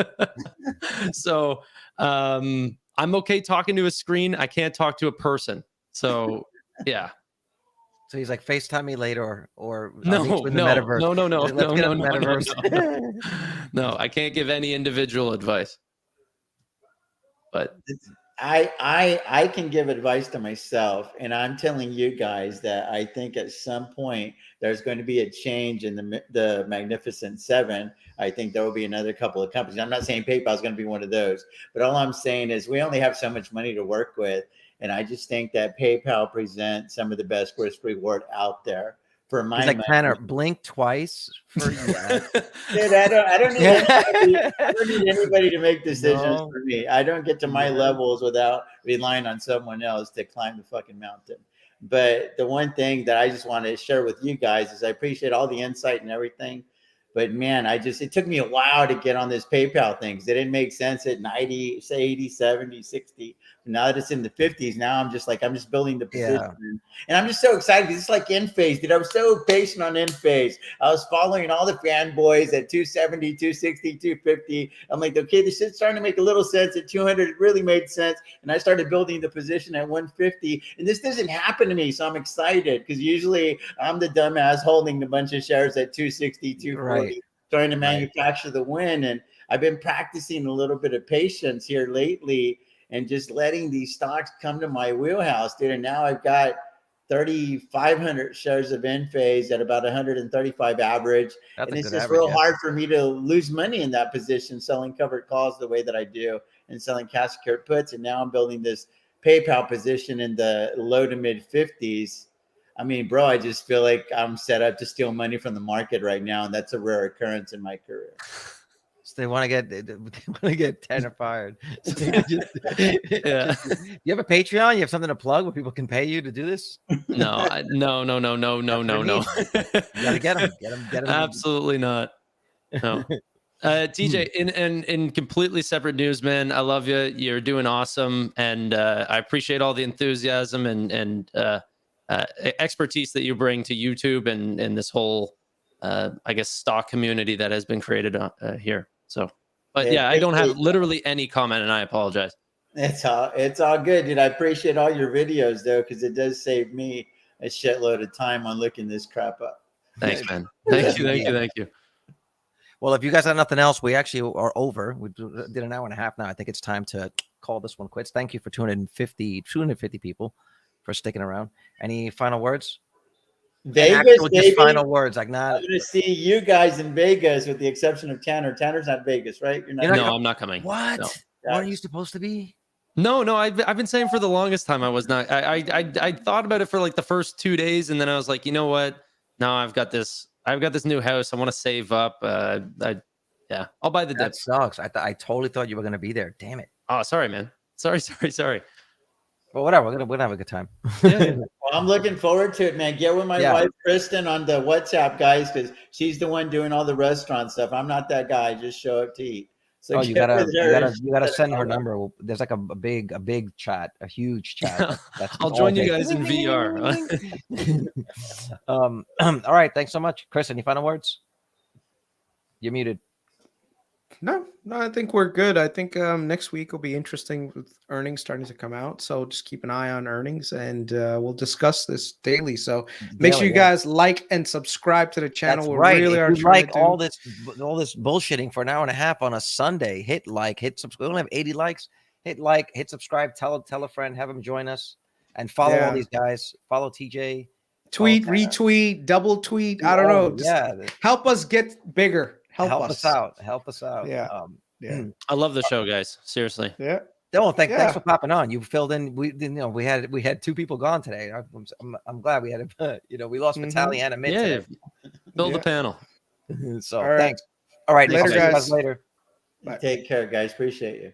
So I'm okay talking to a screen. I can't talk to a person. So yeah. So he's like, FaceTime me later, or no, metaverse. No, I can't give any individual advice. But I can give advice to myself, and I'm telling you guys that I think at some point there's going to be a change in the Magnificent Seven. I think there will be another couple of companies. I'm not saying PayPal is going to be one of those, but all I'm saying is we only have so much money to work with, and I just think that PayPal presents some of the best risk reward out there. For my money. Tanner, blink twice for you. Dude, I don't need anybody to make decisions for me. I don't get to my levels without relying on someone else to climb the fucking mountain. But the one thing that I just want to share with you guys is I appreciate all the insight and everything. But man, it took me a while to get on this PayPal thing because it didn't make sense at 90, say 80, 70, 60. Now that it's in the 50s, now I'm just building the position. And I'm just so excited because it's like end phase, dude. I was so patient on end phase. I was following all the fanboys at 270, 260, 250. I'm like, okay, this shit's starting to make a little sense. At 200, it really made sense. And I started building the position at 150. And this doesn't happen to me. So I'm excited because usually I'm the dumbass holding a bunch of shares at 260, 240. Right. Trying to manufacture the win. And I've been practicing a little bit of patience here lately and just letting these stocks come to my wheelhouse, dude. And now I've got 3,500 shares of end phase at about 135 average. And it's just real hard for me to lose money in that position, selling covered calls the way that I do and selling cash secured puts. And now I'm building this PayPal position in the low to mid 50s. I mean, bro, I just feel like I'm set up to steal money from the market right now, and that's a rare occurrence in my career. So they want to get terrified. So you have a Patreon? You have something to plug where people can pay you to do this? No. You gotta get them. Absolutely not. No. TJ, in completely separate news, man, I love you. You're doing awesome, and I appreciate all the enthusiasm and expertise that you bring to YouTube and this whole, I guess, stock community that has been created here. So, but yeah, I don't have literally any comment, and I apologize. It's all good, dude. I appreciate all your videos though, because it does save me a shitload of time on looking this crap up. Thanks, man. Thank you. Well, if you guys have nothing else, we actually are over. We did an hour and a half now. I think it's time to call this one quits. Thank you for 250 people for sticking around. Any final words? Vegas, just final words. Like, I'm going to see you guys in Vegas, with the exception of Tanner. Tanner's not Vegas, right? You're not. No, I'm not coming. What? No. What are you supposed to be? No. I've been saying for the longest time I was not. I thought about it for like the first 2 days, and then I was like, you know what? Now I've got this new house. I want to save up. I'll buy the dip. That sucks. I totally thought you were going to be there. Damn it. Oh, sorry, man. Sorry. Well, whatever. We're gonna have a good time. Yeah. Well, I'm looking forward to it, man. Get with my wife Kristen on the WhatsApp, guys, because she's the one doing all the restaurant stuff. I'm not that guy. I just show up to eat. So you gotta send her number. There's like a big chat, a huge chat. I'll join you guys in VR. All right. Thanks so much, Chris. Any final words? You're muted. No, I think we're good. I think next week will be interesting with earnings starting to come out. So just keep an eye on earnings, and we'll discuss this daily. So make sure you guys like and subscribe to the channel. That's right. If you like all this bullshitting for an hour and a half on a Sunday, hit subscribe. We don't have 80 likes. Hit like, hit subscribe. Tell a friend, have them join us, and follow all these guys. Follow TJ. Tweet, retweet, double tweet. I don't know. Just help us get bigger. Help us out. Yeah. I love the show, guys. Seriously. Yeah. Thanks for popping on. You filled in. We had 2 people gone today. I'm glad we had we lost VITALY and AMIT today. Build the panel. So thanks. All right. Later, guys. Later. Bye. Take care, guys. Appreciate you.